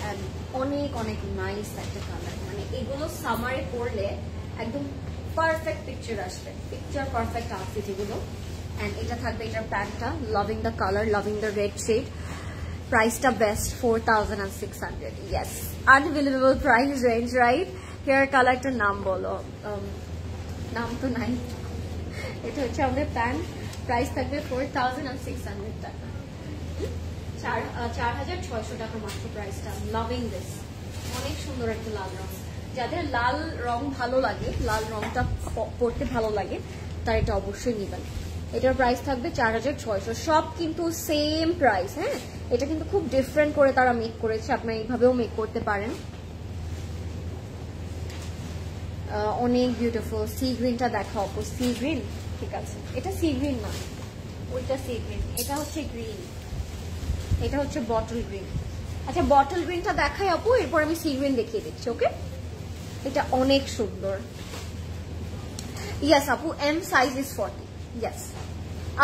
অ্যান্ড অনেক অনেক নাইস একটা কালার। মানে এগুলো সামারে পরলে একদম পারফেক্ট পিকচার আসবে, পিকচার পারফেক্ট আউটফিট এগুলো। অ্যান্ড এটা থাকবে এটার প্যান্টটা, loving the colour, loving the red shade. প্রাইসটা best, 4600। Yes, unbelievable price range, right? Hair কালারটার নাম বলো, নাম তো নাই, এটা হচ্ছে আমাদের প্যান্ট, প্রাইস থাকবে 4600 টাকা, 4600 টাকা মাত্র প্রাইসটা। লাভিং দিস, অনেক সুন্দর একটা লাল রং। যাদের লাল রং ভালো লাগে, লাল রংটা পরতে ভালো লাগে, তার এটা অবশ্যই নেবেন। এটার প্রাইস থাকবে 4600। সব কিন্তু সেম প্রাইস। হ্যাঁ, এটা কিন্তু খুব ডিফারেন্ট করে তারা মেক করেছে, আপনি এইভাবেও মেক করতে পারেন। অনেক বিউটিফুল। সি গ্রিনটা দেখাও আপু, সি গ্রিন, ঠিক আছে, এটা সি গ্রিন না, ওইটা সি গ্রিন, এটা হচ্ছে গ্রিন, এটা হচ্ছে বটল গ্রিন। আচ্ছা, বটল গ্রিনটা দেখাই আপু, এরপর আমি সি গ্রিন দেখিয়ে দিচ্ছি। ওকে, এটা অনেক সুন্দর। ইয়েস আপু, এম সাইজ ইজ 40। ইয়েস,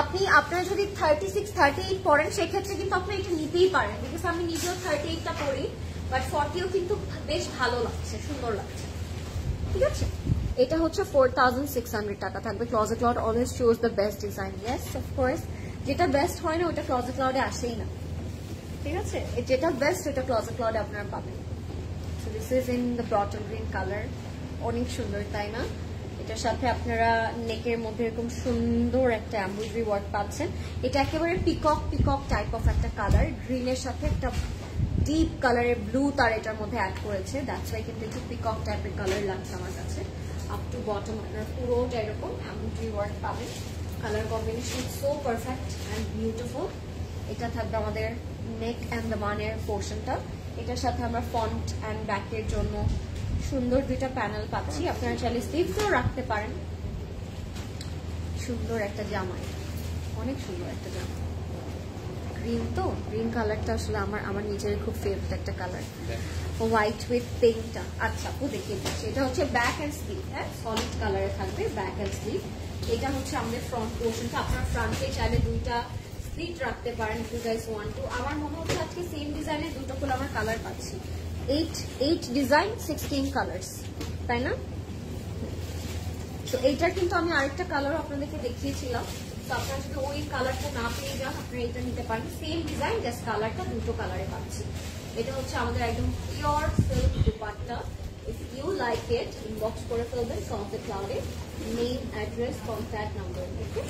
আপনি আপনার যদি 36, 38 পরেন সেক্ষেত্রে কিন্তু আপনি এটা নিতেই পারেন, বিকজ আমি নিজেও 38টা পরি, বাট 40ও কিন্তু বেশ ভালো লাগছে, সুন্দর লাগছে। ঠিক আছে, এটা হচ্ছে 4600 টাকা থাকবে। Closet cloud always choose the best design. Yes of course, যেটা বেস্ট হয় না ওটা ক্লজেট ক্লাউডে আসেই না। ঠিক আছে, যেটা বেস্ট ওটা ক্লজেট ক্লাউডে আপনারা পাবেন। So this is in the bottle green colour, অনেক সুন্দর, তাই না? এটার সাথে আপনারা নেকের মধ্যে এরকম সুন্দর একটা এমব্রয়ডারি ওয়ার্ক পাচ্ছেন। এটা একেবারে পিকক পিকক টাইপ অফ একটা কালার, গ্রিনের সাথে একটা ডিপ কালারের ব্লু তার এটার মধ্যে অ্যাড করেছে, দ্যাটস ওয়াই কিন্তু একটু পিকক টাইপের কালার লাগছে আমার কাছে। আপ টু বটম আপনারা পুরোটা এরকম এমব্রয়ডারি ওয়ার্ক পাবেন। Colour combination so perfect and beautiful. এটা থাকবে আমাদের নেক অ্যান্ড দ্য মানের পোর্শনটা। এটার সাথে আমরা ফন্ট অ্যান্ড ব্যাকের জন্য সুন্দর দুইটা প্যানেল পাচ্ছি, আপনারা চাইলে স্লিভসও রাখতে পারেন। সুন্দর একটা জামা, অনেক সুন্দর একটা জামা, গ্রিন, তো গ্রিন কালারটা আসলে আমার নিজের খুব ফেভারিট একটা কালার। White with পিঙ্কটা। আচ্ছা আপু দেখিয়ে দিচ্ছি, এটা হচ্ছে ব্যাক অ্যান্ড স্লিভ। হ্যাঁ, সলিড কালারে থাকবে ব্যাক অ্যান্ড স্লিভ। এটা হচ্ছে আমাদের ফ্রন্ট পোর্শনটা, আপনার ফ্রন্টে চাইলে দুইটা স্লিট রাখতে পারেন if you guys want to. আমার মনে হচ্ছে আজকে সেম ডিজাইনের দুটো করে আমার কালার পাচ্ছি, 8 ডিজাইন 16 কালার্স, তাই না? তো এইটার কিন্তু আমি আরেকটা কালার আপনাদেরকে দেখিয়েছিলাম, তো আপনারা যদি ওই কালারটা না পেয়ে যান আপনারা এটা নিতে পারেন। সেম ডিজাইন, জাস্ট কালারটা দুটো কালারে পাচ্ছি। এটা হচ্ছে আমাদের একদম pure silk dupatta. If you like it, inbox করে ফেলবেন ক্লজেট ক্লাউডে, name, address, contact number. Okay,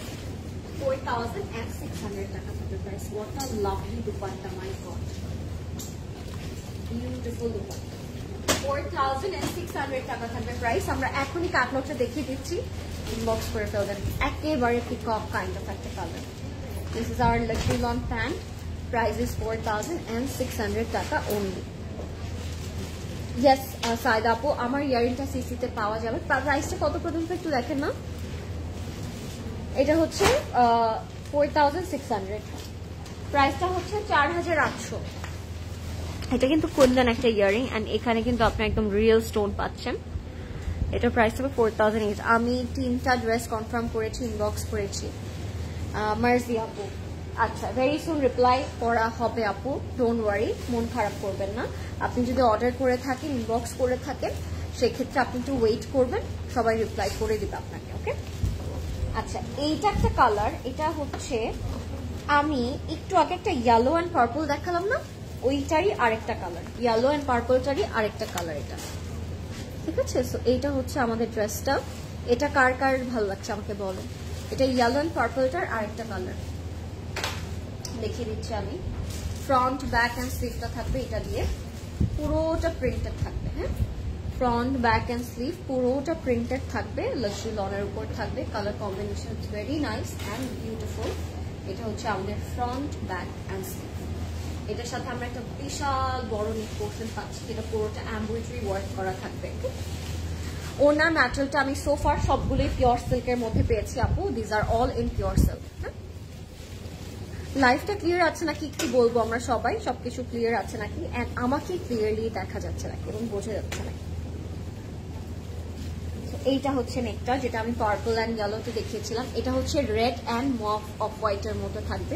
4600 টাকা থাকবে price. What a lovely dupatta, my god, beautiful dupatta. 4600 টাকা থাকবে প্রাইস। আমরা এখনই ক্যাটালগটা দেখিয়ে দিচ্ছি, ইনবক্স করে ফেলবেন। একেবারে পিকক কাইন্ড অফ একটা colour. This is hour luxury loan pant, price is 4600 টাকা অনলি। ইয়েস সাইদা আপু, আমার ইয়ারিংটা সিসিতে পাওয়া যাবে। প্রাইসটা কত পর্যন্ত একটু দেখেন না। এটা হচ্ছে 4600, প্রাইসটা হচ্ছে 4800। এটা কিন্তু কুন্দন একটা ইয়ারিং, অ্যান্ড এখানে কিন্তু আপনি একদম রিয়েল স্টোন পাচ্ছেন। এটার প্রাইস হবে 4008। আমি 3টা ড্রেস কনফার্ম করেছি, ইনবক্স করেছি। মার্জি আপু, আচ্ছা ভেরি সুন রিপ্লাই করা হবে আপু, ডোন্ট ওয়ারি, মন খারাপ করবেন না। আপনি যদি অর্ডার করে থাকেন, ইনবক্স করে থাকেন, সেক্ষেত্রে আপনি একটু ওয়েট করবেন, সবাই রিপ্লাই করে দিবে আপনাকে। ওকে, আচ্ছা এইটা একটা কালার, এটা হচ্ছে আমি একটু আগে একটা ইয়েলো অ্যান্ড পার্পল দেখালাম না, ওইটারই আরেকটা কালার, ইয়েলো অ্যান্ড পার্পলটারই আরেকটা কালার এটা। ঠিক আছে, সো এইটা হচ্ছে আমাদের ড্রেসটা। এটা কার কার ভালো লাগছে আমাকে বলো। এটা ইয়েলো অ্যান্ড পার্পলটার আরেকটা কালার দেখিয়ে দিচ্ছি আমি। ফ্রন্ট, ব্যাক অ্যান্ড স্লিভটা থাকবে এটা দিয়ে, পুরোটা প্রিন্টেড থাকবে। হ্যাঁ, ফ্রন্ট, ব্যাক অ্যান্ড স্লিভ পুরোটা প্রিন্টেড থাকবে, লাক্সারি লনের উপর থাকবে। Colour combination is very nice and beautiful. এটা হচ্ছে আমাদের ফ্রন্ট, ব্যাক অ্যান্ড স্লিভ। এটার সাথে আমরা একটা বিশাল বড় নেক পোর্শন পাচ্ছি, যেটা পুরোটা এমব্রয়ডারি ওয়ার্ক করা থাকবে। ওনার ম্যাটেরিয়ালটা আমি সোফার সবগুলোই পিওর সিল্কের মধ্যে পেয়েছি আপু, these are all in pure silk. লাইফটা ক্লিয়ার আছে নাকি একটু বলবো আমরা সবাই, সবকিছু ক্লিয়ার আছে নাকি, এন্ড আমাকে ক্লিয়ারলি দেখা যাচ্ছে নাকি এবং বোঝা যাচ্ছে নাকি। এইটা হচ্ছে নেকটা, যেটা আমি পার্পল অ্যান্ড ইয়েলোতে দেখিয়েছিলাম। এটা হচ্ছে রেড অ্যান্ড মফ অফ হোয়াইটের মধ্যে থাকবে।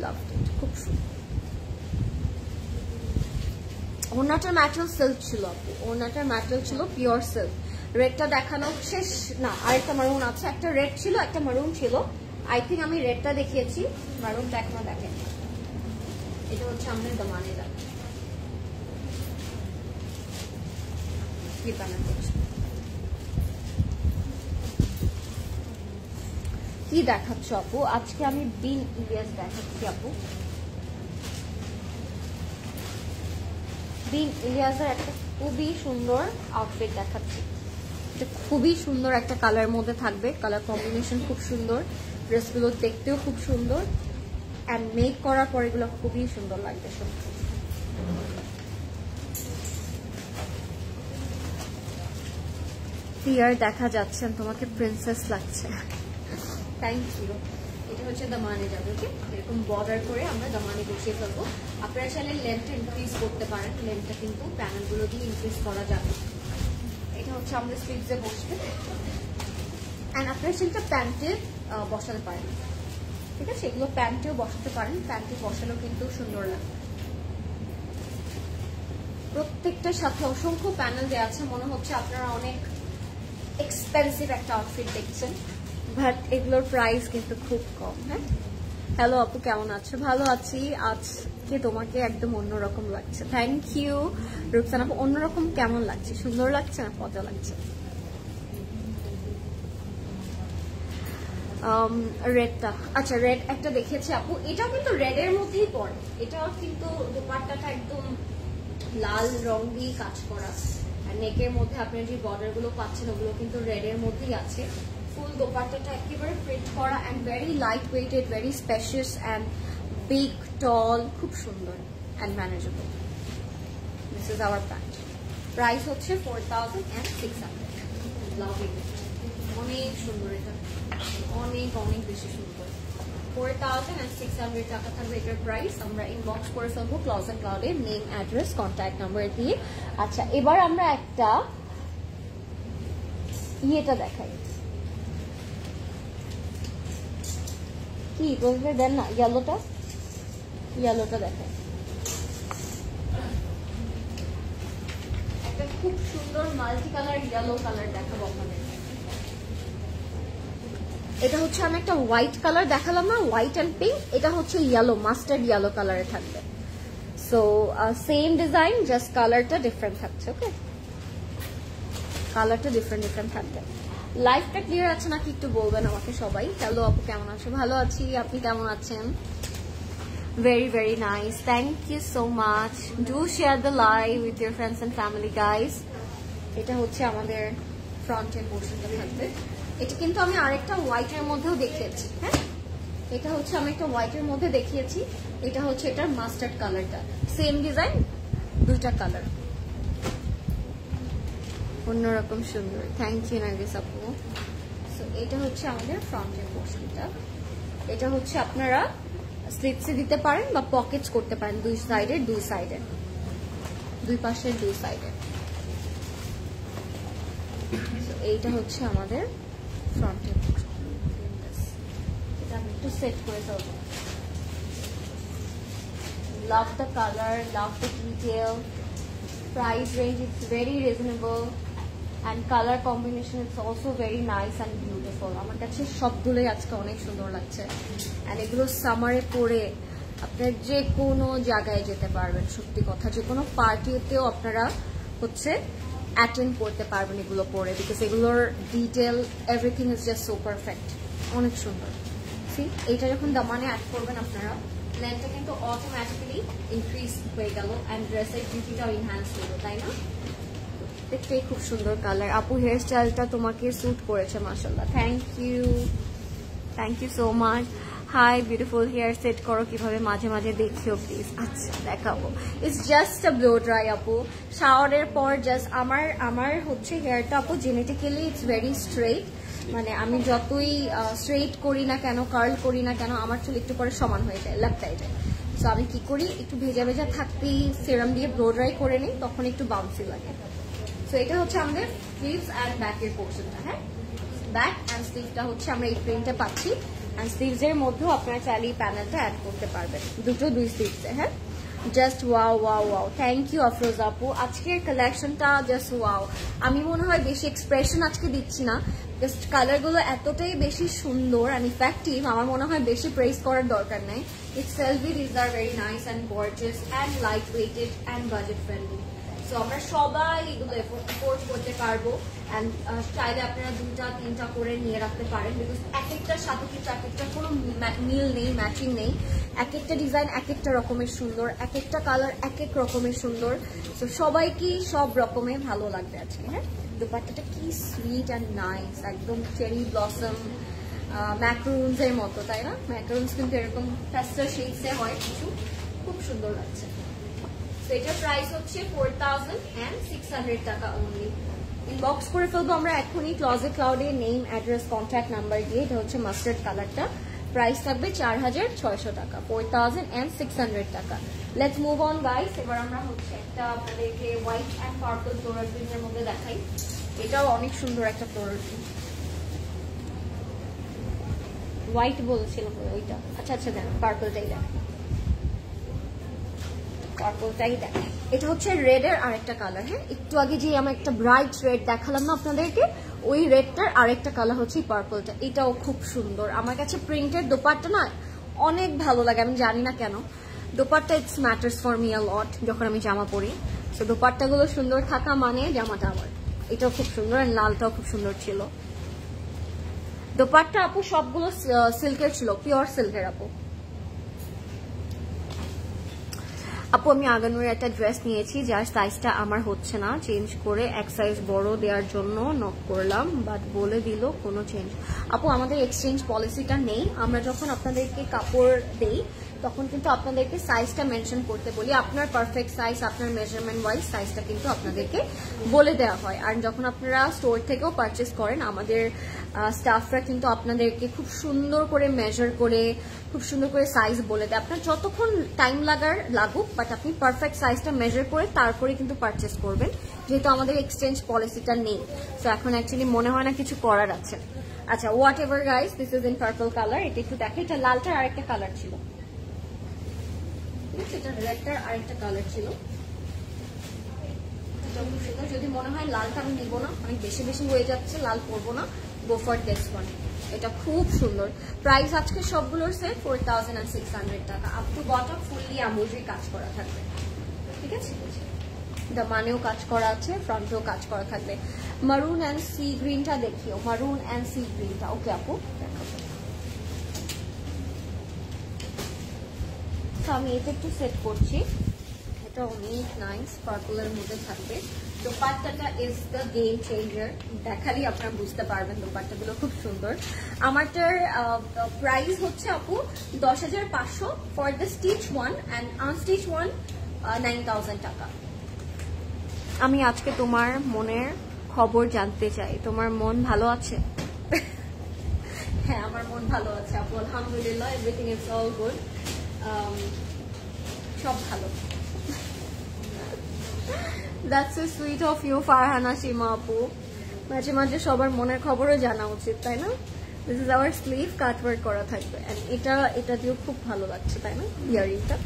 লাভ ইট, খুব সুন্দর। ওনাটার ম্যাটেরিয়াল সিল্ক ছিল আপু, ওনাটার ম্যাটেরিয়াল ছিল পিওর সিল্ক। রেডটা দেখানো শেষ না, আরেকটা মারুন আছে, একটা রেড ছিল একটা মারুন ছিল। আই থিঙ্ক আমি রেডটা দেখিয়েছি, মারুনটা এখনো দেখেন। এটা হচ্ছে আমাদের দমানেরা কি দেখাচ্ছ আপু? আজকে আমি বিন ইলিয়াস দেখাচ্ছি আপু। বিন ইলিয়াসের একটা খুবই সুন্দর আউটফিট দেখাচ্ছি। এটা খুবই সুন্দর একটা কালার মধ্যে থাকবে, কালার কম্বিনেশন খুব সুন্দর, ড্রেসগুলো দেখতেও খুব সুন্দর, অ্যান্ড মেক করার পর এগুলো খুবই সুন্দর লাগবে সত্যি। ক্লিয়ার দেখা যাচ্ছে, তোমাকে প্রিন্সেস লাগছে। Thank you. এটা হচ্ছে দামানে যাবে, ওকে? এরকম বর্ডার করে আমরা দামানে বসিয়ে ফেলবো। আপনারা চাইলে লেন্থটা ইনক্রিজ করতে পারেন, লেন্থটা কিন্তু প্যানেলগুলো দিয়ে ইনক্রিজ করা যাবে। এটা হচ্ছে আমাদের স্লিভসে বসবে, অ্যান্ড আপনারা সেটা প্যান্টে বসাতে পারেন, ঠিক আছে? এগুলো প্যান্টেও বসাতে পারেন, প্যান্টে বসালেও কিন্তু সুন্দর লাগে। প্রত্যেকটার সাথে অসংখ্য প্যানেল দেওয়া আছে, মনে হচ্ছে আপনারা অনেক এক্সপেন্সিভ একটা আউটফিট দেখছেন, বাট এগুলোর প্রাইস কিন্তু খুব কম। হ্যাঁ, হ্যালো আপু, কেমন আছো? ভালো আছি। আজকে তোমাকে একদম অন্যরকম লাগছে। থ্যাংক ইউ রূপসান আপু। অন্যরকম কেমন লাগছে? সুন্দর লাগছে না মজা লাগছে? রেডটা, আচ্ছা রেড একটা দেখেছি আপু, এটাও কিন্তু রেডের মধ্যেই পড়ে। এটাও কিন্তু দোপাট্টাটা একদম লাল রং দিয়ে কাজ করা, আর নেকের মধ্যে আপনার যে বর্ডার গুলো পাচ্ছেন ওগুলো কিন্তু রেডের মধ্যেই আছে। ফুল দোপাট্টাটা একেবারে প্রিন্ট করা, and very light weighted, very spacious and big tall, খুব সুন্দর and manageable. This is our pant. Price হচ্ছে 4600। লাভ ইট, অনেক সুন্দর, এটা অনেক অনেক বেশি সুন্দর। 4600 টাকা থাকবে এটার প্রাইস। আমরা ইনবক্স করে ফেলবো ক্লজ এন্ড ক্লাউডে, নেম, অ্যাড্রেস, কন্ট্যাক্ট নাম্বার দিয়ে। আচ্ছা, এবার আমরা একটা ইয়েটা দেখাই, কি বলবে দেন না, ইয়েলোটা দেখাই। একটা খুব সুন্দর মাল্টি কালার ইয়েলো কালার দেখাবো আপনাদের। এটা হচ্ছে আমি একটা হোয়াইট কালার দেখালাম না, হোয়াইট অ্যান্ড পিঙ্ক, এটা হচ্ছে ইয়েলো, মাস্টার্ড ইয়েলো কালারে থাকবে। সো সেম ডিজাইন, জাস্ট কালারটা ডিফারেন্ট থাকছে। ওকে, কালারটা ডিফারেন্ট থাকবে। লাইফটা ক্লিয়ার আছে নাকি একটু বলবেন আমাকে সবাই। হ্যালো আপু, কেমন আছো? ভালো আছি, আপনি কেমন আছেন? Very very nice, thank you so much. Do share the live with your friends and family guys. এটা হচ্ছে আমাদের ফ্রন্টের পোর্শনটা থাকবে। এটা কিন্তু আমি আরেকটা হোয়াইটের মধ্যেও দেখিয়েছি। হ্যাঁ, এটা হচ্ছে আমি একটা হোয়াইটের মধ্যে দেখিয়েছি, এটা হচ্ছে এটার মাস্টার্ড কালারটা। সেম ডিজাইন, দুইটা কালার, অন্যরকম সুন্দর। থ্যাংক ইউ নার্গিস আপু। সো এটা হচ্ছে আমাদের ফ্রন্টের পোর্শনটা। এটা হচ্ছে আপনারা স্লিভসে দিতে পারেন বা পকেটস করতে পারেন, দুই সাইডে, দুই পাশের দুই সাইডে। এইটা হচ্ছে আমাদের ফ্রন্টের পোর্শন। এটা আমি একটু সেট করে ফেলবো। Love the colour, love the detail, price range is very reasonable and color combination is also very nice and beautiful. আমার কাছে সবগুলোই আজকে অনেক সুন্দর লাগছে, and এগুলো সামারে পরে আপনারা যে কোনো জায়গায় যেতে পারবেন। সত্যি কথা, যে কোনো পার্টিতেও আপনারা হচ্ছে অ্যাটেন্ড করতে পারবেন এগুলো পরে, বিকজ এগুলোর detail everything is just so perfect, অনেক সুন্দর। সি, এইটা যখন দামানে অ্যাড করবেন আপনারা, লেন্থটা কিন্তু অটোমেটিক্যালি ইনক্রিজ হয়ে গেল, অ্যান্ড ড্রেসের বিউটিটাও এনহ্যান্স হলো, তাই না? দেখতেই খুব সুন্দর কালার। আপু, হেয়ার স্টাইলটা তোমাকে স্যুট করেছে মাশাআল্লাহ। Thank you so much. Hi beautiful, hair set করো কিভাবে মাঝে মাঝে দেখিও প্লিজ। আচ্ছা, দেখাবো। It's just a blow dry আপু, শাওয়ারের পর জাস্ট আমার হচ্ছে হেয়ারটা আপু জেনেটিক্যালি ইটস ভেরি স্ট্রেট, মানে আমি যতই স্ট্রেট করি না কেন, কার্ল করি না কেন, আমার চুল একটু পরে সমান হয়ে যায়, লেফট যায়। সো আমি কি করি, একটু ভেজা ভেজা থাকতেই সিরাম দিয়ে ব্লো ড্রাই করে নিই, তখন একটু বাউন্সি লাগে। সো এটা হচ্ছে আমাদের স্লিভস অ্যান্ড ব্যাকের পোর্শনটা। হ্যাঁ, ব্যাক অ্যান্ড স্লিভটা হচ্ছে আমরা এই প্রিন্টটা পাচ্ছি, অ্যান্ড স্লিভস এর মধ্যেও আপনারা চাইলে এই প্যানেলটা অ্যাড করতে পারবেন, দুই স্লিভসে। হ্যাঁ, just wow. Thank you Afroz আপু, আজকের কালেকশনটা জাস্ট ওয়াও। আমি মনে হয় বেশি এক্সপ্রেশন আজকে দিচ্ছি না, জাস্ট কালারগুলো এতটাই বেশি সুন্দর অ্যান্ড ইফেক্টিভ, আমার মনে হয় বেশি প্রেস করার দরকার নেই। It's selfie, this are very nice and gorgeous and light weighted and budget friendly. So আমরা সবাই এগুলো এফোর্ড করতে পারবো অ্যান্ড চাইলে আপনারা 2টা 3টা করে নিয়ে রাখতে পারেন বিকজ এক একটার সাথে কিন্তু এক একটার কোনো মিল নেই, ম্যাচিং নেই। এক একটা ডিজাইন এক একটা রকমের সুন্দর, এক একটা কালার এক এক রকমের সুন্দর। সো সবাইকেই সব রকমের ভালো লাগবে আজকে। হ্যাঁ, দোপাট্টাটা কি সুইট অ্যান্ড নাইস, একদম চেরি ব্লসম ম্যাক্রুনস এর মতো, তাই না? ম্যাক্রুনস কিন্তু এরকম প্যাস্টেল শেডসে হয় কিছু, খুব সুন্দর লাগছে। তো এটার প্রাইস হচ্ছে 4600 টাকা অনলি। ইনবক্স করে ফেলবো আমরা এখনই ক্লজেট ক্লাউডে, নেম, অ্যাড্রেস, কন্ট্যাক্ট নাম্বার দিয়ে। এটা হচ্ছে মাস্টার্ড কালারটা, প্রাইস থাকবে 4600 টাকা, 4600 টাকা। Let's move on guys. এবার আমরা হচ্ছে একটা আপনাদেরকে হোয়াইট অ্যান্ড পার্পল ফ্লোরাল প্রিন্টের মধ্যে দেখাই। এটাও অনেক সুন্দর একটা ফ্লোরাল প্রিন্ট। হোয়াইট বলছিলাম ওইটা, আচ্ছা আচ্ছা দেখ পার্পলটাই দেখ, পার্পলটাই দেখ। এটা হচ্ছে রেড এর আরেকটা কালার। হ্যাঁ, একটু আগে যে আমি একটা ব্রাইট রেড দেখালাম না আপনাদেরকে, ওই রেডটার আরেকটা কালার হচ্ছে পার্পলটা। এটাও খুব সুন্দর। আমার কাছে প্রিন্টেড দোপাট্টা না অনেক ভালো লাগে, আমি জানি না কেন। Dupatta it's matters for me a lot যখন আমি জামা পরি। তো দোপাট্টাগুলো সুন্দর থাকা মানে জামাটা আমার। এটাও খুব সুন্দর, আর লালটাও খুব সুন্দর ছিল। দোপাট্টা আপু সবগুলো সিল্কের ছিল, পিওর সিল্কের আপু। আপু আমি আগানোর একটা ড্রেস নিয়েছি যার সাইজটা আমার হচ্ছে না, চেঞ্জ করে এক সাইজ বড় দেওয়ার জন্য নক করলাম, বাট বলে দিল কোনো চেঞ্জ। আপু আমাদের এক্সচেঞ্জ পলিসিটা নেই। আমরা যখন আপনাদেরকে কাপড় দেই তখন কিন্তু আপনাদেরকে সাইজটা মেনশন করতে বলি। আপনার পারফেক্ট সাইজ, আপনার মেজারমেন্ট ওয়াইজ সাইজটা কিন্তু আপনাদেরকে বলে দেওয়া হয়। আর যখন আপনারা স্টোর থেকেও পারচেস করেন, আমাদের স্টাফরা কিন্তু আপনাদেরকে খুব সুন্দর করে মেজার করে, খুব সুন্দর করে সাইজ বলে দেয়। আপনার যতক্ষণ টাইম লাগুক, বাট আপনি পারফেক্ট সাইজটা মেজার করে তারপরে কিন্তু পারচেস করবেন, যেহেতু আমাদের এক্সচেঞ্জ পলিসিটা নেই। সো এখন অ্যাকচুয়ালি মনে হয় না কিছু করার আছে। আচ্ছা, what ever guys, this is in purple colour. এটা একটু দেখে, এটা লালটার আরেকটা কালার ছিল, এটা রেডটার আরেকটা কালার ছিল। যদি মনে হয় লালটা আমি নিবো না, অনেক বেশি বেশি হয়ে যাচ্ছে, লাল পরবো না, গো ফর দিস ওয়ান। এটা খুব সুন্দর। প্রাইস আজকে সবগুলোর সেট 4600 টাকা। Up to bottom fully embroidery কাজ করা থাকবে, ঠিক আছে? দামানেও কাজ করা আছে, ফ্রন্টেও কাজ করা থাকবে। মারুন অ্যান্ড সি গ্রিনটা দেখিও, মারুন অ্যান্ড সি গ্রিনটা। ওকে আপু, আমি এটা একটু সেট করছি। এটা অনেক নাইস, পার্পলের মধ্যে থাকবে। দোপাট্টাটা ইজ দ্য গেম চেঞ্জার, দেখালেই আপনারা বুঝতে পারবেন দোপাট্টাগুলো খুব সুন্দর। আমারটার প্রাইস হচ্ছে আপু 10500 for the stitch one, and unstitch one 9000 টাকা। আমি আজকে তোমার মনের খবর জানতে চাই, তোমার মন ভালো আছে? হ্যাঁ, আমার মন ভালো আছে আপু, আলহামদুলিল্লাহ, এভরিথিং ইজ অল গুড, সব ভালো। That's so sweet of you, Farhana সীমা আপু। মাঝে মাঝে সবার মনের খবরও জানা উচিত, তাই না? This is hour sleeve, cutwork করা থাকবে। এটা দিয়েও খুব ভালো লাগছে, তাই না? ইয়ারিংটা।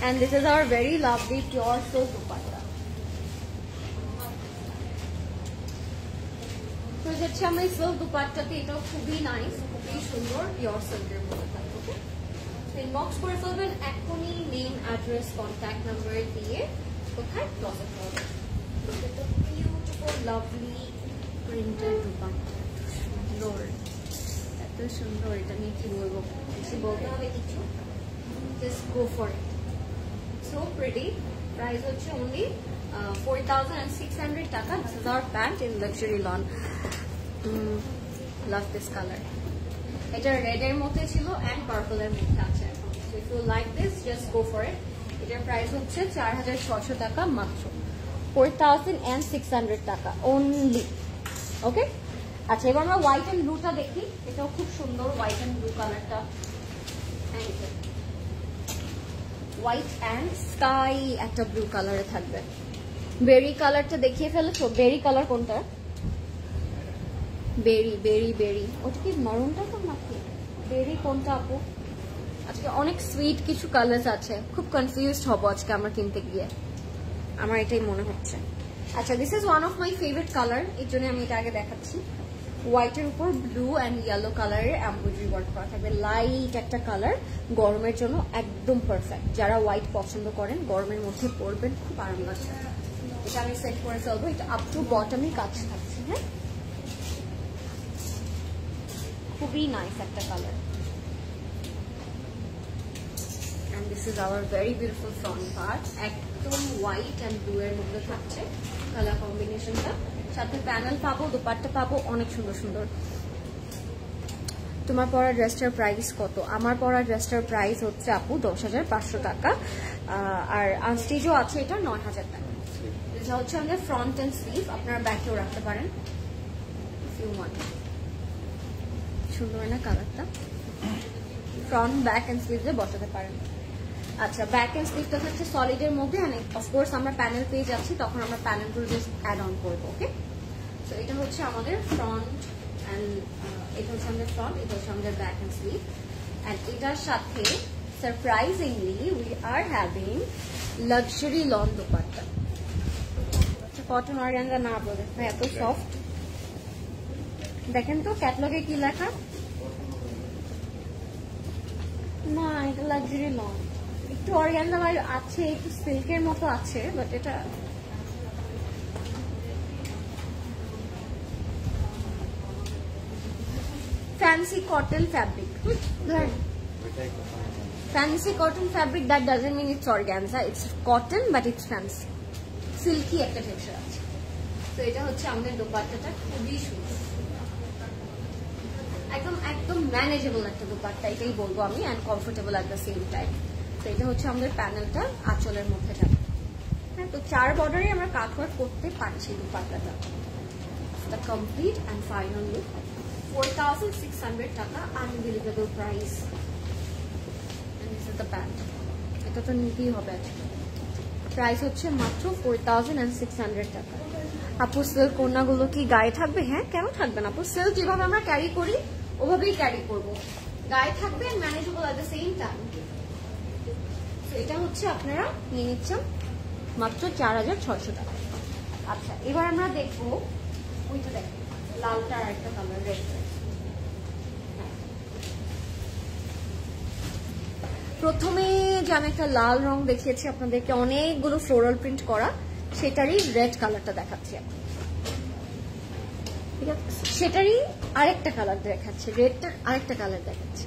And this is our very lovely pure silk dupatta. তো হচ্ছে আমার সিল্ক দুপাট্টাতে এটাও খুবই নাইস, খুবই সুন্দর, পিওর সিল্কের মধ্যে থাকবে। ওকে, ইনবক্স করে ফেলবেন এখনই, নেম, অ্যাড্রেস, কন্ট্যাক্ট নাম্বার দিয়ে। কোথায়? ক্লজেট ক্লাউডে। বিউটিফুল লাভলি প্রিন্টেড দুপাট্টা, সুন্দর, এত সুন্দর। এটা নিয়ে কি বলবো, বেশি বলতে হবে কিছু, just go for it. So pretty. Price হচ্ছে অনলি 4600 টাকা। This is our pant in luxury lawn. Love this color. এটা রেড এর মধ্যে ছিল এন্ড পার্পল এর মধ্যে আছে এখন। So if you like this, just go for it. এটার প্রাইস হচ্ছে 4600 টাকা মাত্র, 4600 টাকা only. ওকে, আচ্ছা এবার আমরা হোয়াইট এন্ড ব্লুটা দেখি। এটাও খুব সুন্দর, হোয়াইট এন্ড ব্লু কালারটা, হোয়াইট অ্যান্ড স্কাই একটা ব্লু কালারে থাকবে। বেরি কালারটা দেখিয়ে ফেলেছো? বেরি কালার কোনটা? বেরি বেরি বেরি, ওটা কি মারুনটা তো নাকি? বেরি কোনটা আপু? আজকে অনেক সুইট কিছু কালার আছে, খুব কনফিউজড হবো আজকে আমরা কিনতে গিয়ে, আমার এটাই মনে হচ্ছে। আচ্ছা, this is one of my favourite colour, এর জন্য আমি এটা আগে দেখাচ্ছি। হোয়াইটের উপর ব্লু অ্যান্ড ইয়েলো কালারের এমব্রয়ডারি ওয়ার্ক করা থাকবে। লাইট একটা কালার, গরমের জন্য একদম পারফেক্ট। যারা হোয়াইট পছন্দ করেন গরমের মধ্যে পরবেন, খুব আরাম লাগছে। এটা আমি সেট করে ফেলবো। এটা আপ টু বটমই কাজ থাকছে। হ্যাঁ, খুবই নাইস একটা colour. and this is our very beautiful front part, একদম হোয়াইট এন্ড ব্লু এর মধ্যে থাকছে কালার কম্বিনেশনটা। সাথে প্যানেল পাবো, দোপাট্টা পাবো, অনেক সুন্দর সুন্দর। তোমার পরা ড্রেসটার প্রাইস কত? আমার পরা ড্রেসটার প্রাইস হচ্ছে আপু 10,500 টাকা, আর আনস্টিচও আছে এটা 9,000 টাকা। এটা হচ্ছে আমাদের ফ্রন্ট এন্ড স্লিভ, আপনারা ব্যাকেও রাখতে পারেন ইফ ইউ ওয়ান্ট। সুন্দর না কালারটা? ফ্রন্ট ব্যাক এন্ড স্লিভে বসাতে পারেন। আচ্ছা, ব্যাক এন্ড স্লিভটা থাকছে সলিডের মধ্যে, এন্ড অফকোর্স আমরা প্যানেল পেয়ে যাচ্ছি, তখন আমরা প্যানেলগুলো জাস্ট অ্যাড অন করবো। ওকে, তো এটা হচ্ছে আমাদের ফ্রন্ট অ্যান্ড এটা হচ্ছে আমাদের ফ্রন্ট, এটা হচ্ছে আমাদের ব্যাক এন্ড স্লিভ। অ্যান্ড এটার সাথে surprisingly we are having luxury loan dupatta. Cotton organza না বলে এত সফট। দেখেন তো ক্যাটালগে কি লেখা? না, এটা লাক্সারি লন। একটু অর্গানজা আছে, একটু সিল্কের মতো আছে, বাট এটা fancy cotton fabric. Fancy cotton fabric, that doesn't mean it's organza. It's cotton, but it's fancy. Silky একটা টেক্সচার আছে। তো এটা হচ্ছে আমাদের দোপাট্টাটা, খুবই সুন্দর, একদম একদম ম্যানেজেবল একটা দোপাট্টা, এটাই বলবো আমি, and comfortable at the same time. তো এটা হচ্ছে আমাদের প্যানেলটা, আঁচলের মধ্যে যাবে। হ্যাঁ, তো 4 বর্ডারে আমরা কাট ওয়ার্ক করতে পারছি দোপাট্টাটা। The complete and final look. 4,600 টাকা, unbelievable price. This is the pant. এটা তো নিতেই হবে আজকে। প্রাইস হচ্ছে মাত্র 4,600 টাকা। আপু সিল্ক ওড়নাগুলো কি গায়ে থাকবে? হ্যাঁ, কেন থাকবে না আপু? সিল্ক যেভাবে আমরা ক্যারি করি ওভাবেই ক্যারি করবো, গায়ে থাকবে and manageable at the same time. তো এটা হচ্ছে আপনারা নিয়ে নিচ্ছেন মাত্র 4,600 টাকা। আচ্ছা, এবার আমরা দেখবো ওইটা, দেখেন লালটা আর একটা কালার, রেড। প্রথমে যে আমি একটা লাল রং দেখিয়েছি আপনাদেরকে, অনেকগুলো ফ্লোরাল প্রিন্ট করা, সেটারই রেড কালারটা দেখাচ্ছি। ঠিক আছে, সেটারই আরেকটা কালার দেখাচ্ছে, রেডটার আরেকটা কালার দেখাচ্ছে।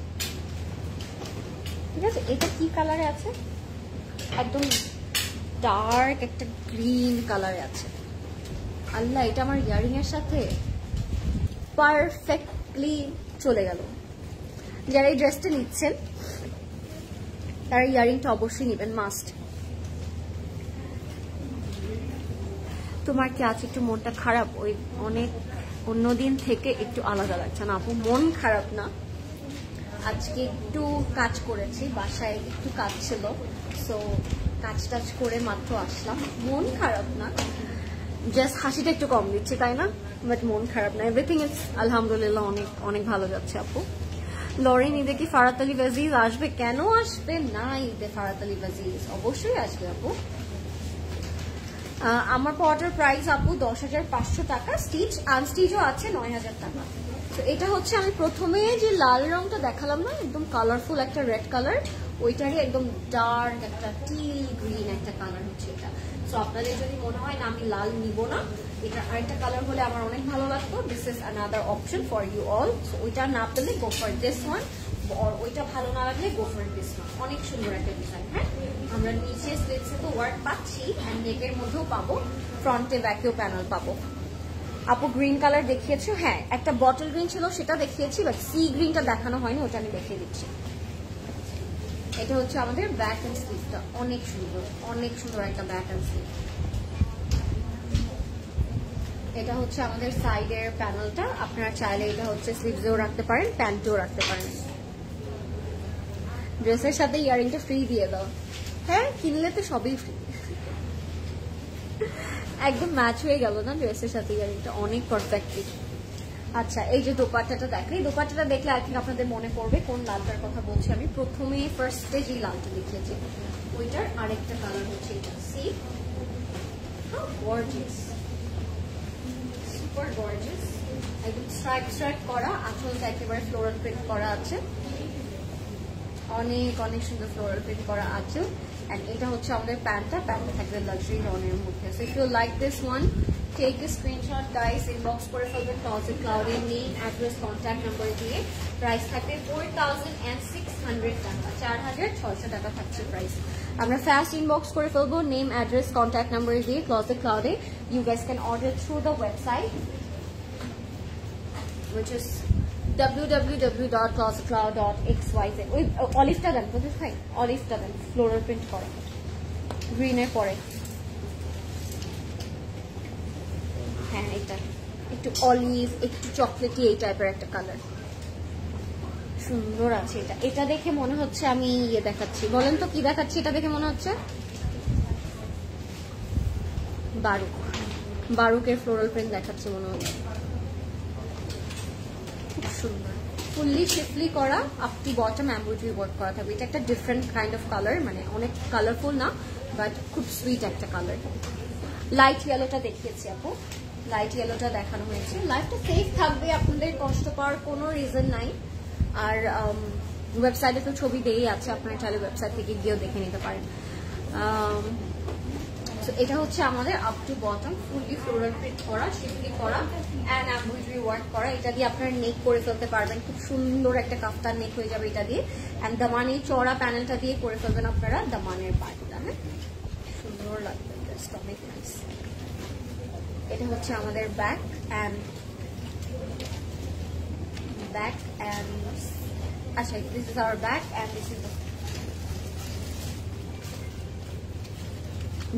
ঠিক আছে, এটা কি কালারে আছে? একদম ডার্ক একটা গ্রিন কালারে আছে। আল্লাহ, এটা আমার ইয়ারিং এর সাথে পারফেক্টলি চলে গেল। যারা এই ড্রেসটা নিচ্ছেন তারা ইয়ারিংটা অবশ্যই নেবেন, মাস্ট। তোমার কি আছে একটু মনটা খারাপ? ওই অনেক অন্যদিন থেকে একটু আলাদা লাগছে না আপু? মন খারাপ না, আজকে একটু কাজ করেছি, বাসায় একটু কাজ ছিল, সো কাজ টাজ করে মাত্র আসলাম। মন খারাপ না, জাস্ট হাসিটা একটু কম দিচ্ছে, তাই না? বাট মন খারাপ না, এভরিথিং ইজ আলহামদুলিল্লাহ অনেক অনেক ভালো যাচ্ছে আপু। লরেন, ঈদে কি ফারাত আলী ওয়াজিজ আসবে? কেন আসবে না? ঈদে ফারাত আলী ওয়াজিজ অবশ্যই আসবে আপু। আমার পরাটার প্রাইস আপু 10,500 টাকা, স্টিচ আনস্টিচও আছে 9,000 টাকা। তো এটা হচ্ছে আমি প্রথমে যে লাল রংটা দেখালাম না, একদম কালারফুল একটা রেড কালার, ওইটারই একদম ডার্ক একটা টিল গ্রিন একটা কালার হচ্ছে এটা। সো আপনাদের যদি মনে হয় না আমি লাল নিব না, এটা আরেকটা কালার হলে আমার অনেক ভালো লাগতো, this is another option for you all. So ওইটা না পেলে গো ফর দিস ওয়ান, ওইটা ভালো না লাগলে গো ফর দিস ওয়ান। অনেক সুন্দর একটা ডিজাইন। হ্যাঁ, আমরা নিচে স্লিভসে তো ওয়ার্ক পাচ্ছি, অ্যান্ড নেকের মধ্যেও পাবো, ফ্রন্টে ব্যাকেও প্যানেল পাবো। আপু গ্রিন কালার দেখিয়েছো? হ্যাঁ, একটা বটল গ্রিন ছিল, সেটা দেখিয়েছি, বাট সি গ্রিনটা দেখানো হয়নি, ওটা আমি দেখিয়ে দিচ্ছি। এটা হচ্ছে আমাদের ব্যাক এন্ড স্লিভটা, অনেক সুন্দর, অনেক সুন্দর একটা ব্যাক এন্ড স্লিভ। এটা হচ্ছে আমাদের সাইডের প্যানেলটা, আপনারা চাইলে এটা হচ্ছে স্লিভসেও রাখতে পারেন, প্যান্টেও রাখতে পারেন। ড্রেসের সাথে ইয়ারিংটা ফ্রি দিয়ে দাও। হ্যাঁ, কিনলে তো সবই ফ্রি, একদম ম্যাচ হয়ে গেল না ড্রেসের সাথে ইয়ারিংটা, অনেক পারফেক্টলি। আচ্ছা, এই যে দোপাট্টাটা দেখেন, এই দোপাট্টাটা দেখলে আই থিঙ্ক আপনাদের মনে পড়বে কোন লালটার কথা বলছি আমি। প্রথমে ফার্স্টে যে লালটা দেখিয়েছি ওইটার আরেকটা কালার হচ্ছে এটা। C how gorgeous, super gorgeous. একদম স্ট্রাইপ করা, আঁচলটা একেবারে ফ্লোরাল প্রিন্ট করা আছে, অনেক অনেক সুন্দর ফ্লোরাল প্রিন্ট করা আঁচল। এন্ড এটা হচ্ছে আমাদের প্যান্টটা থাকবে লাক্সারি রনের মধ্যে। So if you like this one, take a screenshot guys, inbox করে ফেলবেন ক্লজেট ক্লাউডের নেম, অ্যাড্রেস, কন্ট্যাক্ট নাম্বার দিয়ে। প্রাইস থাকবে 4600 টাকা, 4600 টাকা থাকছে প্রাইস। আমরা ফাস্ট ইনবক্স করে ফেলবো নেম, অ্যাড্রেস, কন্ট্যাক্ট নাম্বার দিয়ে ক্লজেট ক্লাউডে। You guys can order through the website which is www.closetcloud.xyz. ওই অলিভটা দেন, বুঝতে খাই অলিভটা দেন, ফ্লোরাল প্রিন্ট করে গ্রিনের পরে। হ্যাঁ, এটা একটু অলিভ, একটু চকলেটি, এই টাইপের একটা কালার, সুন্দর আছে এটা। এটা দেখে মনে হচ্ছে আমি ইয়ে দেখাচ্ছি, বলেন তো কি দেখাচ্ছি? এটা দেখে মনে হচ্ছে বারুকের ফ্লোরাল প্রিন্ট দেখাচ্ছি মনে হচ্ছে। খুব সুন্দর, ফুললি শিফলি করা, up to bottom embroidery work করা থাকবে। এটা একটা ডিফারেন্ট কাইন্ড অফ কালার, মানে অনেক কালারফুল না, বাট খুব সুইট একটা কালার। লাইট ইয়েলোটা দেখিয়েছি আপু, লাইট ইয়েলোটা দেখানো হয়েছে। লাইফটা সেফ থাকবে, আপনাদের কষ্ট পাওয়ার কোনো রিজন নাই। আর ওয়েবসাইটে তো ছবি দিয়েই আছে, আপনারা চাইলে ওয়েবসাইট থেকে গিয়েও দেখে নিতে পারেন। এটা হচ্ছে আমাদের up to bottom fully floral print করা, শিফলি করা এন্ড এমব্রয়ডারি ওয়ার্ক করা। এটা দিয়ে আপনারা নেক করে ফেলতে পারবেন, খুব সুন্দর একটা কাফতান নেক হয়ে যাবে এটা দিয়ে। এন্ড দামানের চড়া প্যানেলটা দিয়ে করে ফেলবেন আপনারা দামানের পার্টটা। হ্যাঁ, সুন্দর লাগবে, অনেক নাইস। এটা হচ্ছে আমাদের ব্যাক এন্ড আচ্ছা, this is our back and this is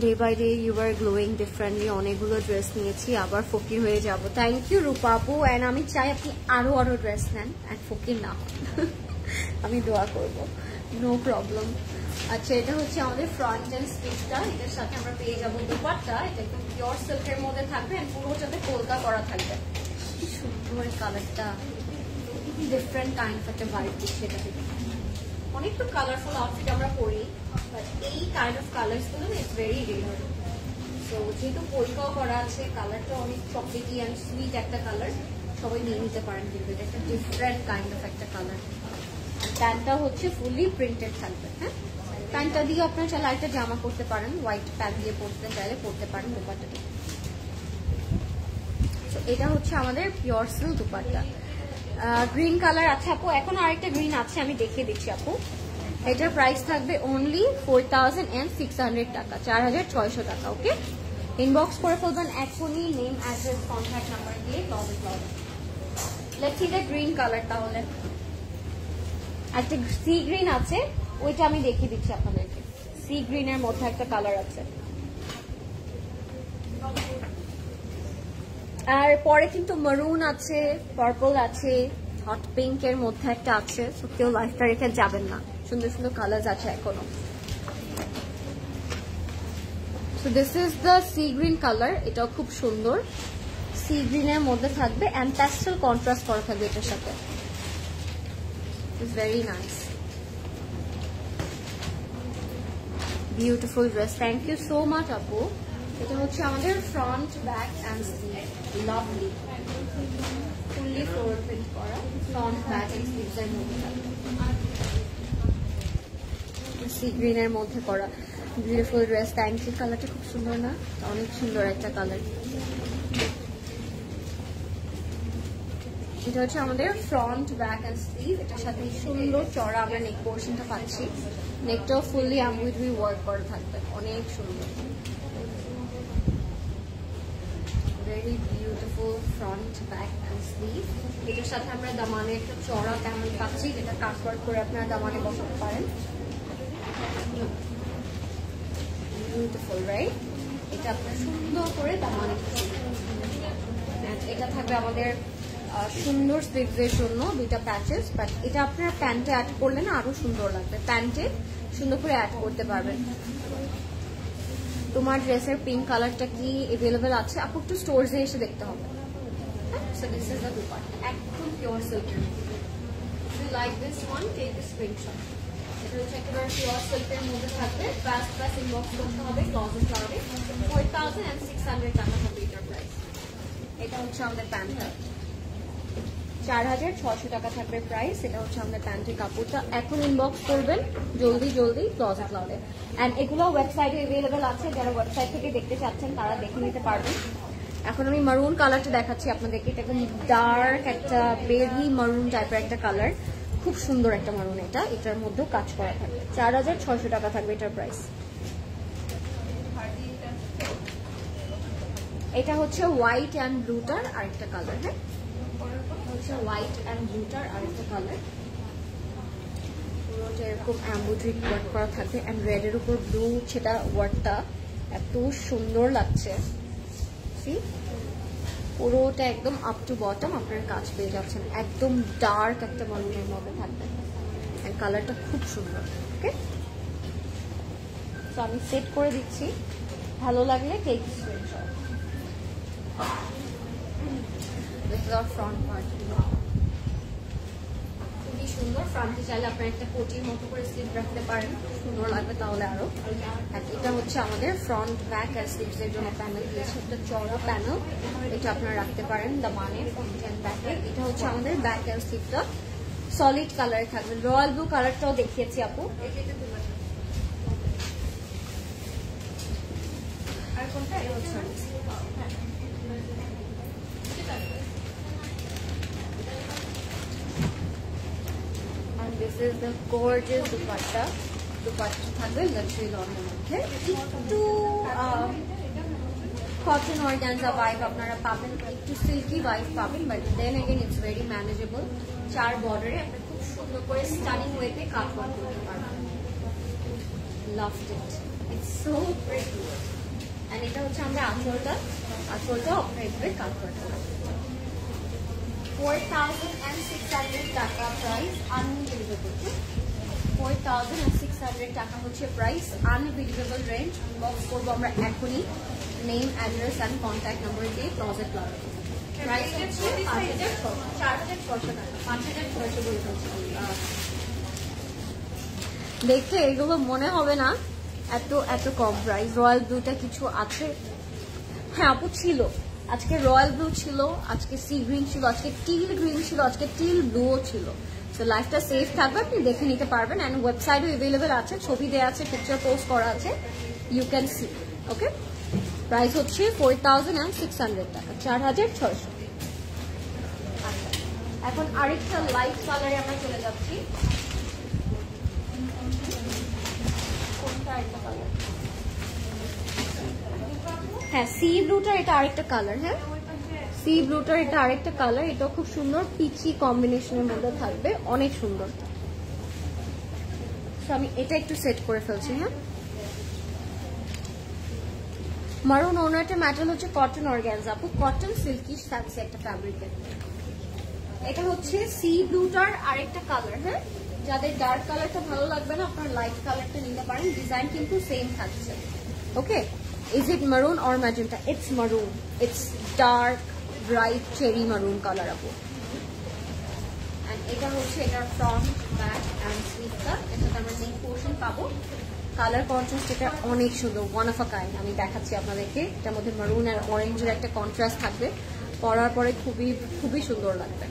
day by day you are glowing differently. অনেকগুলো ড্রেস নিয়েছি, আবার ফকির হয়ে যাব। থ্যাংক ইউ রূপা আপু, অ্যান্ড আমি চাই আপনি আরো ড্রেস নেন অ্যান্ড ফকির না হন। আমি দোয়া করব, নো প্রবলেম। আচ্ছা, এটা হচ্ছে আমাদের ফ্রন্ট এন্ড স্লিভসটা। এটার সাথে আমরা পেয়ে যাবো দুপাট্টা, এটা একদম পিওর সিল্কের মধ্যে থাকবে এন্ড পুরোটাতে কলকা করা থাকবে। কি সুন্দর কালারটা, ডিফারেন্ট কাইন্ড অফ একটা ভাইব দিচ্ছে এটা থেকে। অনেক তো কালারফুল আউটফিট আমরা পরি, বাট এই কাইন্ড অফ কালার্স গুলো ইটস ভেরি রেয়ার। সো যেহেতু পরিকাও করা আছে, কালারটা অনেক চকলেটি অ্যান্ড সুইট একটা কালার, সবাই নিয়ে নিতে পারেন। কিন্তু এটা একটা ডিফারেন্ট কাইন্ড অফ একটা কালার। প্যান্টটা হচ্ছে ফুলি প্রিন্টেড থাকবে। হ্যাঁ, প্যান্টটা দিয়ে আপনার চাইলে একটা জামা করতে পারেন, হোয়াইট প্যান্ট দিয়ে পরতে চাইলে পরতে পারেন দুপাট্টা দিয়ে। তো এটা হচ্ছে আমাদের pure silk dupatta, green colour আছে আপু। এখন আরেকটা গ্রিন আছে, আমি দেখিয়ে দিচ্ছি আপু। এটার প্রাইস থাকবে অনলি 4600 টাকা, 4600 টাকা। ওকে, ইনবক্স করে ফেলবেন এখনই নেম, অ্যাড্রেস, কন্ট্যাক্ট নাম্বার দিয়ে ক্লজেট ক্লাউডে। Let's see the green colour. তাহলে একটা সি গ্রিন আছে, ওইটা আমি দেখিয়ে দিচ্ছি আপনাদেরকে। সি গ্রিনের মধ্যে একটা কালার আছে, আর পরে কিন্তু মারুন আছে, পার্পল আছে, হট পিঙ্ক এর মধ্যে একটা আছে। সো কেউ লাইফটা রেখে যাবেন না, সুন্দর সুন্দর কালার আছে এখনো। So this is the sea green colour, এটাও খুব সুন্দর, সি গ্রিনের মধ্যে থাকবে এন্ড প্যাস্টেল কন্ট্রাস্ট করা থাকবে এটার সাথে। It's very nice, beautiful dress. Thank you so much আপু। এটা হচ্ছে আমাদের front, back and sleeve, lovely fully floral print করা ফ্রন্ট, ব্যাক এন্ড স্লিভস এর মধ্যে থাকবে, সি গ্রিনের মধ্যে করা বিউটিফুল ড্রেস। Thank you. কালারটা খুব সুন্দর না? অনেক সুন্দর একটা কালার। এটা হচ্ছে আমাদের ফ্রন্ট, ব্যাক এন্ড স্লিভ। এটার সাথে সুন্দর চড়া আমরা নেক পোর্শনটা পাচ্ছি, নেকটাও ফুললি এমব্রয়ডারি ওয়ার্ক করা থাকবে, অনেক সুন্দর, very beautiful front, back and sleeve. এটার সাথে আমরা দামানে একটা চড়া প্যানেল পাচ্ছি, যেটা কাটওয়ার্ক করে আপনারা দামানে বসাতে পারেন। Beautiful, right? এটা আপনার সুন্দর করে দামানে, এটা থাকবে আমাদের সুন্দর স্লিভসের জন্য দুইটা প্যাচেস, বাট এটা আপনার প্যান্টে অ্যাড করলে না আরো সুন্দর লাগবে, প্যান্টে সুন্দর করে অ্যাড করতে পারবেন। তোমার ড্রেসের পিঙ্ক কালারটা কি এভেলেবেল আছে আপু? একটু স্টোরসে এসে দেখতে হবে। So this is the dupatta, একদম পিওর সিল্কের। If you like this one, take the screenshot. এটা হচ্ছে একেবারে পিওর সিল্কের মধ্যে থাকবে। ফাস্ট ইনবক্স করতে হবে ক্লজেট ক্লাউডে। 4600 টাকা হবে এটার প্রাইস। এটা হচ্ছে আমাদের প্যান্টটা, 4600 টাকা থাকবে প্রাইস। এটা হচ্ছে আমাদের প্যান্টের কাপড়টা। এখন ইনবক্স করবেন জলদি জলদি ক্লোজেট ক্লাউডে। অ্যান্ড এগুলো ওয়েবসাইটে অ্যাভেলেবেল আছে, যারা ওয়েবসাইট থেকে দেখতে চাচ্ছেন তারা দেখে নিতে পারবেন। এখন আমি মারুন কালারটা দেখাচ্ছি আপনাদেরকে। এটা একদম ডার্ক একটা বেরি মারুন টাইপের একটা কালার, খুব সুন্দর একটা মারুন। এটার মধ্যেও কাজ করা থাকবে। 4600 টাকা থাকবে এটার প্রাইস। এটা হচ্ছে হোয়াইট অ্যান্ড ব্লুটার আরেকটা কালার। হ্যাঁ, হচ্ছে হোয়াইট অ্যান্ড ব্লুটার আরেকটা কালার। পুরোটা এরকম এমব্রয়ডারি ওয়ার্ক করা থাকবে অ্যান্ড রেডের উপর ব্লু, সেটা ওয়ার্কটা এত সুন্দর লাগছে। পুরোটা একদম আপ টু বটম আপনার কাজ পেয়ে যাচ্ছেন। একদম ডার্ক একটা মারুনের মধ্যে থাকবে, কালারটা খুব সুন্দর। ওকে, তো আমি সেট করে দিচ্ছি, ভালো লাগলে take screenshot. This is our front part. খুবই সুন্দর। ফ্রন্টে চাইলে আপনার একটা কোটির মতো করে স্লিভ রাখতে পারেন, সুন্দর লাগবে তাহলে আরো। এটা হচ্ছে আমাদের ফ্রন্ট ব্যাক আর স্লিভস এর জন্য প্যানেল দিয়েছে, একটা চড়া প্যানেল, এটা আপনারা রাখতে পারেন দামানে ফ্রন্ট এন্ড ব্যাকে। এটা হচ্ছে আমাদের ব্যাক আর স্লিভটা সলিড কালারে থাকবে। রয়্যাল ব্লু কালারটাও দেখিয়েছি আপু। আর কোনটা? This is the gorgeous dupatta. Dupatta থাকবে লাক্সারি লনের মধ্যে। একটু কটন অর্গানজা ভাইব আপনারা পাবেন, একটু সিল্কি ভাইব পাবেন, but then again it's very manageable. 4 বর্ডারে আপনি খুব সুন্দর করে স্টানিং ওয়েতে কাট ওয়ার্ক করতে পারবেন। Loved it, it's so pretty. And এটা হচ্ছে আমরা আঁচলটাও আপনারা এভাবে কাট ওয়ার্ক করতে পারবেন। 4600 টাকা প্রাইস, আনবিলিভেবল। 4600 টাকা হচ্ছে প্রাইস, আনবিলিভেবল রেঞ্জ। বক্স করবো আমরা এখনই, name, address and contact number দিয়ে ক্লোজেট ক্লাউডে। প্রাইস হচ্ছে 4600 টাকা, 5600 বলে হচ্ছে। দেখে এগুলো মনে হবে না এত কম প্রাইস। রয়্যাল ব্লুটা কিছু আছে, হ্যাঁ আপু ছিল। আজকে রয়্যাল ব্লু ছিল, আজকে সি গ্রিন ছিল, আজকে টিল গ্রিন ছিল, আজকে টিল ব্লুও ছিল। সো লাইফটা সেফ থাকবে, আপনি দেখে নিতে পারবেন। অ্যান্ড ওয়েবসাইটও অ্যাভেলেবেল আছে, ছবি দেওয়া আছে, পিকচার পোস্ট করা আছে, you can see. Okay, price হচ্ছে 4600 টাকা, 4600। এখন আরেকটা লাইট কালারে আমরা চলে যাচ্ছি। কোনটা আরেকটা কালার? হ্যাঁ, সি ব্লুটার এটা আরেকটা কালার। হ্যাঁ, সি ব্লুটার এটা আরেকটা কালার, এটা খুব সুন্দর পিচি কম্বিনেশনের মধ্যে থাকবে, অনেক সুন্দর। আমি এটা একটু সেট করে ফেলছি। হ্যাঁ, মারুন ওনারটা ম্যাটেরিয়াল হচ্ছে কটন অর্গানজা আপু, কটন সিল্কি থাকছে একটা ফ্যাব্রিকের। এটা হচ্ছে সি ব্লুটার আরেকটা কালার। হ্যাঁ, যাদের ডার্ক কালারটা ভালো লাগবে না আপনার লাইট কালারটা নিতে পারেন, ডিজাইন কিন্তু সেম থাকছে। ওকে, is it maroon or magenta? It's maroon, it's dark bright cherry maroon color apu. And এটা হচ্ছে এটার ফ্রন্ট, ব্যাক এন্ড স্লিভটা। এটাতে আমরা নেক পোরশন পাবো। কালার কন্ট্রাস্ট এটা অনেক সুন্দর, ওয়ান অফ আ কাইন্ড। আমি দেখাচ্ছি আপনাদেরকে, এটার মধ্যে মারুন আর অরেঞ্জের একটা কন্ট্রাস্ট থাকবে, পরার পরে খুবই সুন্দর লাগবে।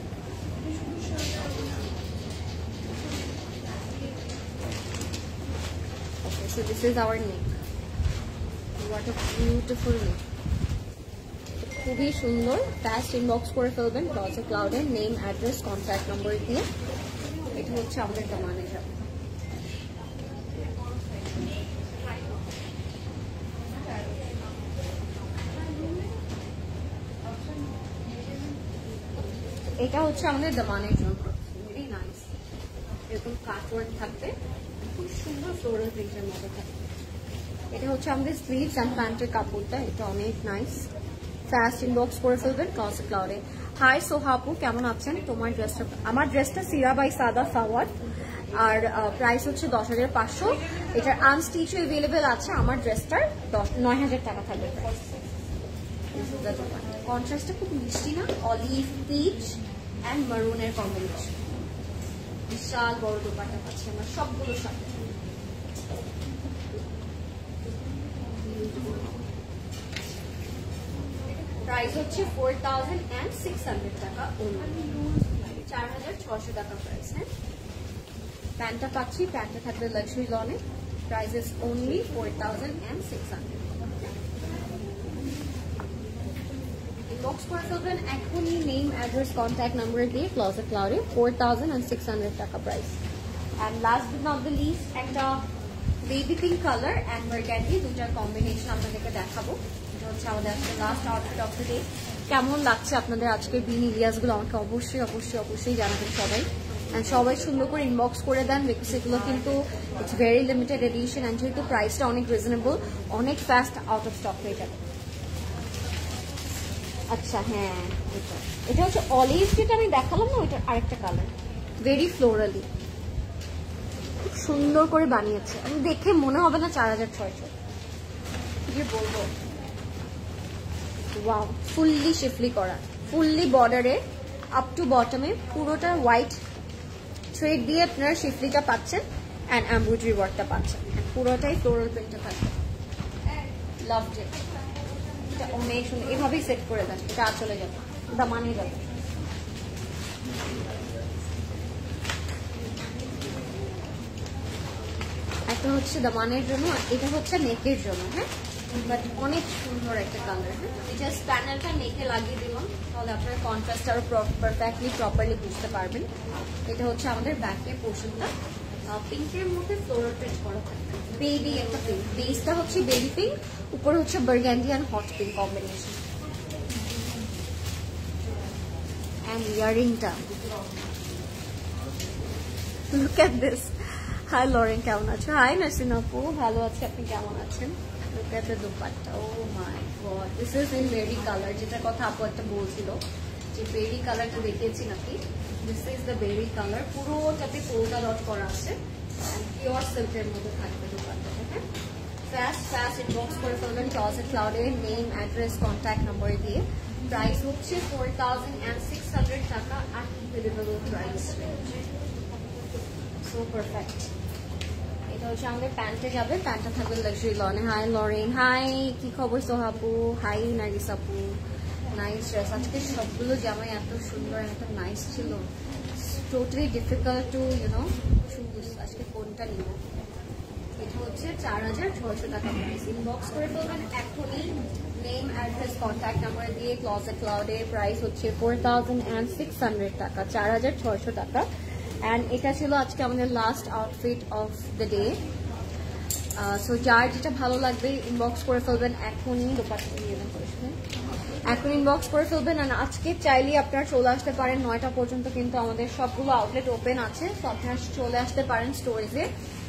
Okay, so this is our neck. What a beautiful neck. খুবই সুন্দর। ফাস্ট ইনবক্স করে ফেলবেন ক্লোজেট ক্লাউডে, নেম, অ্যাড্রেস, কন্ট্যাক্ট নম্বর দিয়ে। এটা হচ্ছে আমাদের দামানের। এটা হচ্ছে আমাদের দামানের জন্য ভেরি নাইস। এরকম কাটওয়ার্ক থাকবে, খুব সুন্দর ফ্লোরাল প্রিন্টের মধ্যে থাকবে। এটা হচ্ছে আমাদের স্লিভস অ্যান্ড প্যান্টের কাপড়টা, এটা অনেক নাইস। ফাস্ট ইনবক্স করে ফেলবেন ক্লোজেট ক্লাউডে। হাই সোহা আপু, কেমন আছেন? তোমার ড্রেসটা, আমার ড্রেসটা সিরা বাই সাদা ফাওয়ার, আর প্রাইস হচ্ছে 10500। এটার আনস্টিচও অ্যাভেলেবেল আছে। আমার ড্রেসটার 9000 টাকা থাকবে প্রাইস। কন্ট্রাস্টটা খুব মিষ্টি না? অলিভ, পিচ অ্যান্ড মারুনের কম্বিনেশন। বিশাল বড় দোপাট্টা পাচ্ছি আমরা সবগুলোর সাথে। প্রাইস হচ্ছে 4600 টাকা। 4600 টাকা প্রাইস। হ্যাঁ, প্যান্টটা পাচ্ছি, প্যান্টটা থাকবে লাক্সারি লনে, প্রাইস ইজ অনলি 4600। ইনবক্স করে ফেলবেন এখনই, নেম অ্যাড্রেস কন্ট্যাক্ট নাম্বার দিয়ে ক্লোজেট ক্লাউডে 4600 টাকা price. And last but not the least একটা baby pink colour and burgundy, দুটার কম্বিনেশন আপনাদেরকে দেখাবো। এটা হচ্ছে আমাদের আজকে last outfit of the day. কেমন লাগছে আপনাদের আজকের বিন ইলিয়াসগুলো আমাকে অবশ্যই অবশ্যই অবশ্যই জানাবেন সবাই। অ্যান্ড সবাই সুন্দর করে ইনবক্স করে দেন, বিকজ এগুলো কিন্তু it's very limited edition and যেহেতু প্রাইসটা অনেক রিজনেবল, অনেক ফাস্ট আউট অফ স্টক হয়ে যাবে। আচ্ছা হ্যাঁ, এটা হচ্ছে অলিভ, যেটা আমি দেখালাম না, ওইটার আরেকটা কালার, ভেরি ফ্লোরালি, খুব সুন্দর করে বানিয়েছে। আমি দেখে মনে হবে না 4600, কি বলবো। ওয়াও, ফুললি শিফলি করা, ফুললি বর্ডারে আপ টু বটমে পুরোটা হোয়াইট থ্রেড দিয়ে আপনারা শিফলিটা পাচ্ছেন অ্যান্ড এমব্রয়ডারি ওয়ার্কটা পাচ্ছেন, পুরোটাই ফ্লোরাল প্রিন্টে থাকবে। লাভ ইট, এটা অনেক সুন্দর। এভাবেই সেট করে দেন, এটা চলে যাবে, দামানে যাবে। একটা হচ্ছে দামানের জন্য, এটা হচ্ছে নেকের জন্য। হ্যাঁ, বাট অনেক সুন্দর একটা কালার। হ্যাঁ, আমি জাস্ট প্যানেলটা নেকে লাগিয়ে দিলাম, তাহলে আপনার কন্ট্রাস্ট আরো পারফেক্টলি প্রপারলি বুঝতে পারবেন। এটা হচ্ছে আমাদের ব্যাকের পোর্শনটা, পিঙ্কের মধ্যে ফ্লোরাল প্রিন্ট করা থাকবে, বেবি একটা পিঙ্ক, বেসটা হচ্ছে বেবি পিঙ্ক, উপরে হচ্ছে burgundy and hot pink combination. And ইয়ারিংটা, look at this. Hi Lauren, কেমন আছো? হাই নাসরিন আপু, ভালো আছে, আপনি কেমন আছেন? Look at the dupatta, oh my god, this is in berry colour, যেটার কথা আপু একটা বলছিল যে বেরি কালারটা দেখিয়েছি নাকি। This is the berry colour, পুরোটাতে পোল্কা ডট করা আছে, পিওর সিল্কের মধ্যে থাকবে দুপাট্টাটা। হ্যাঁ, ফাস্ট ইনবক্স করে ফেলবেন ক্লোজেট ক্লাউডে নেম অ্যাড্রেস কন্ট্যাক্ট নাম্বার দিয়ে। প্রাইস হচ্ছে 4600 টাকা, আনবিলিভেবল প্রাইস, সো পারফেক্ট। এটা হচ্ছে আমাদের প্যান্টে যাবে, প্যান্টটা থাকবে লাক্সারি লনে। হাই লরেন, হাই, কি খবর সোহাপু? হাই নারিস আপু, নাইস ড্রেস। আজকে সবগুলো জামাই এত সুন্দর, এত নাইস ছিল, টোটালি ডিফিকাল্ট টু চুজ আজকে কোনটা নিব। এটা হচ্ছে 4600 টাকা প্রাইস। ইনবক্স করে ফেলবেন এখনই, নেম অ্যাড্রেস কন্ট্যাক্ট নাম্বার দিয়ে ক্লোজেট ক্লাউডে। প্রাইস হচ্ছে 4600 টাকা, 4600 টাকা। অ্যান্ড এটা ছিল আজকে আমাদের last outfit of the day. So যার যেটা ভালো লাগবে ইনবক্স করে ফেলবেন এখনই, এখন ইনবক্স করে ফেলবেন। আর আজকে চাইলে আপনারা চলে আসতে পারেন 9টা পর্যন্ত, কিন্তু আমাদের সবগুলো আউটলেট ওপেন আছে, তো আপনারা চলে আসতে পারেন স্টোরেজে।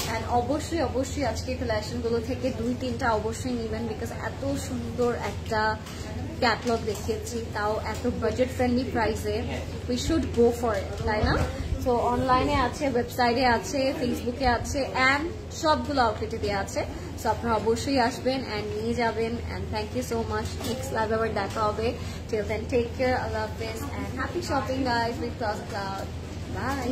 অ্যান্ড অবশ্যই অবশ্যই আজকে কালেকশনগুলো থেকে 2-3টা অবশ্যই নেবেন, বিকজ এত সুন্দর একটা ক্যাটলগ দেখিয়েছি, তাও এত বাজেট ফ্রেন্ডলি প্রাইসে, we should go for it, তাই না? তো অনলাইনে আছে, ওয়েবসাইটে আছে, ফেসবুকে আছে, অ্যান্ড সবগুলো আউটলেটে দেওয়া আছে। সো আপনারা অবশ্যই আসবেন অ্যান্ড নিয়ে যাবেন। And thank you so much, next live আবার দেখা হবে। টিল দেন টেক কেয়ার, আল্লাহ হাফেজ, and happy shopping guys with Closet Cloud. By.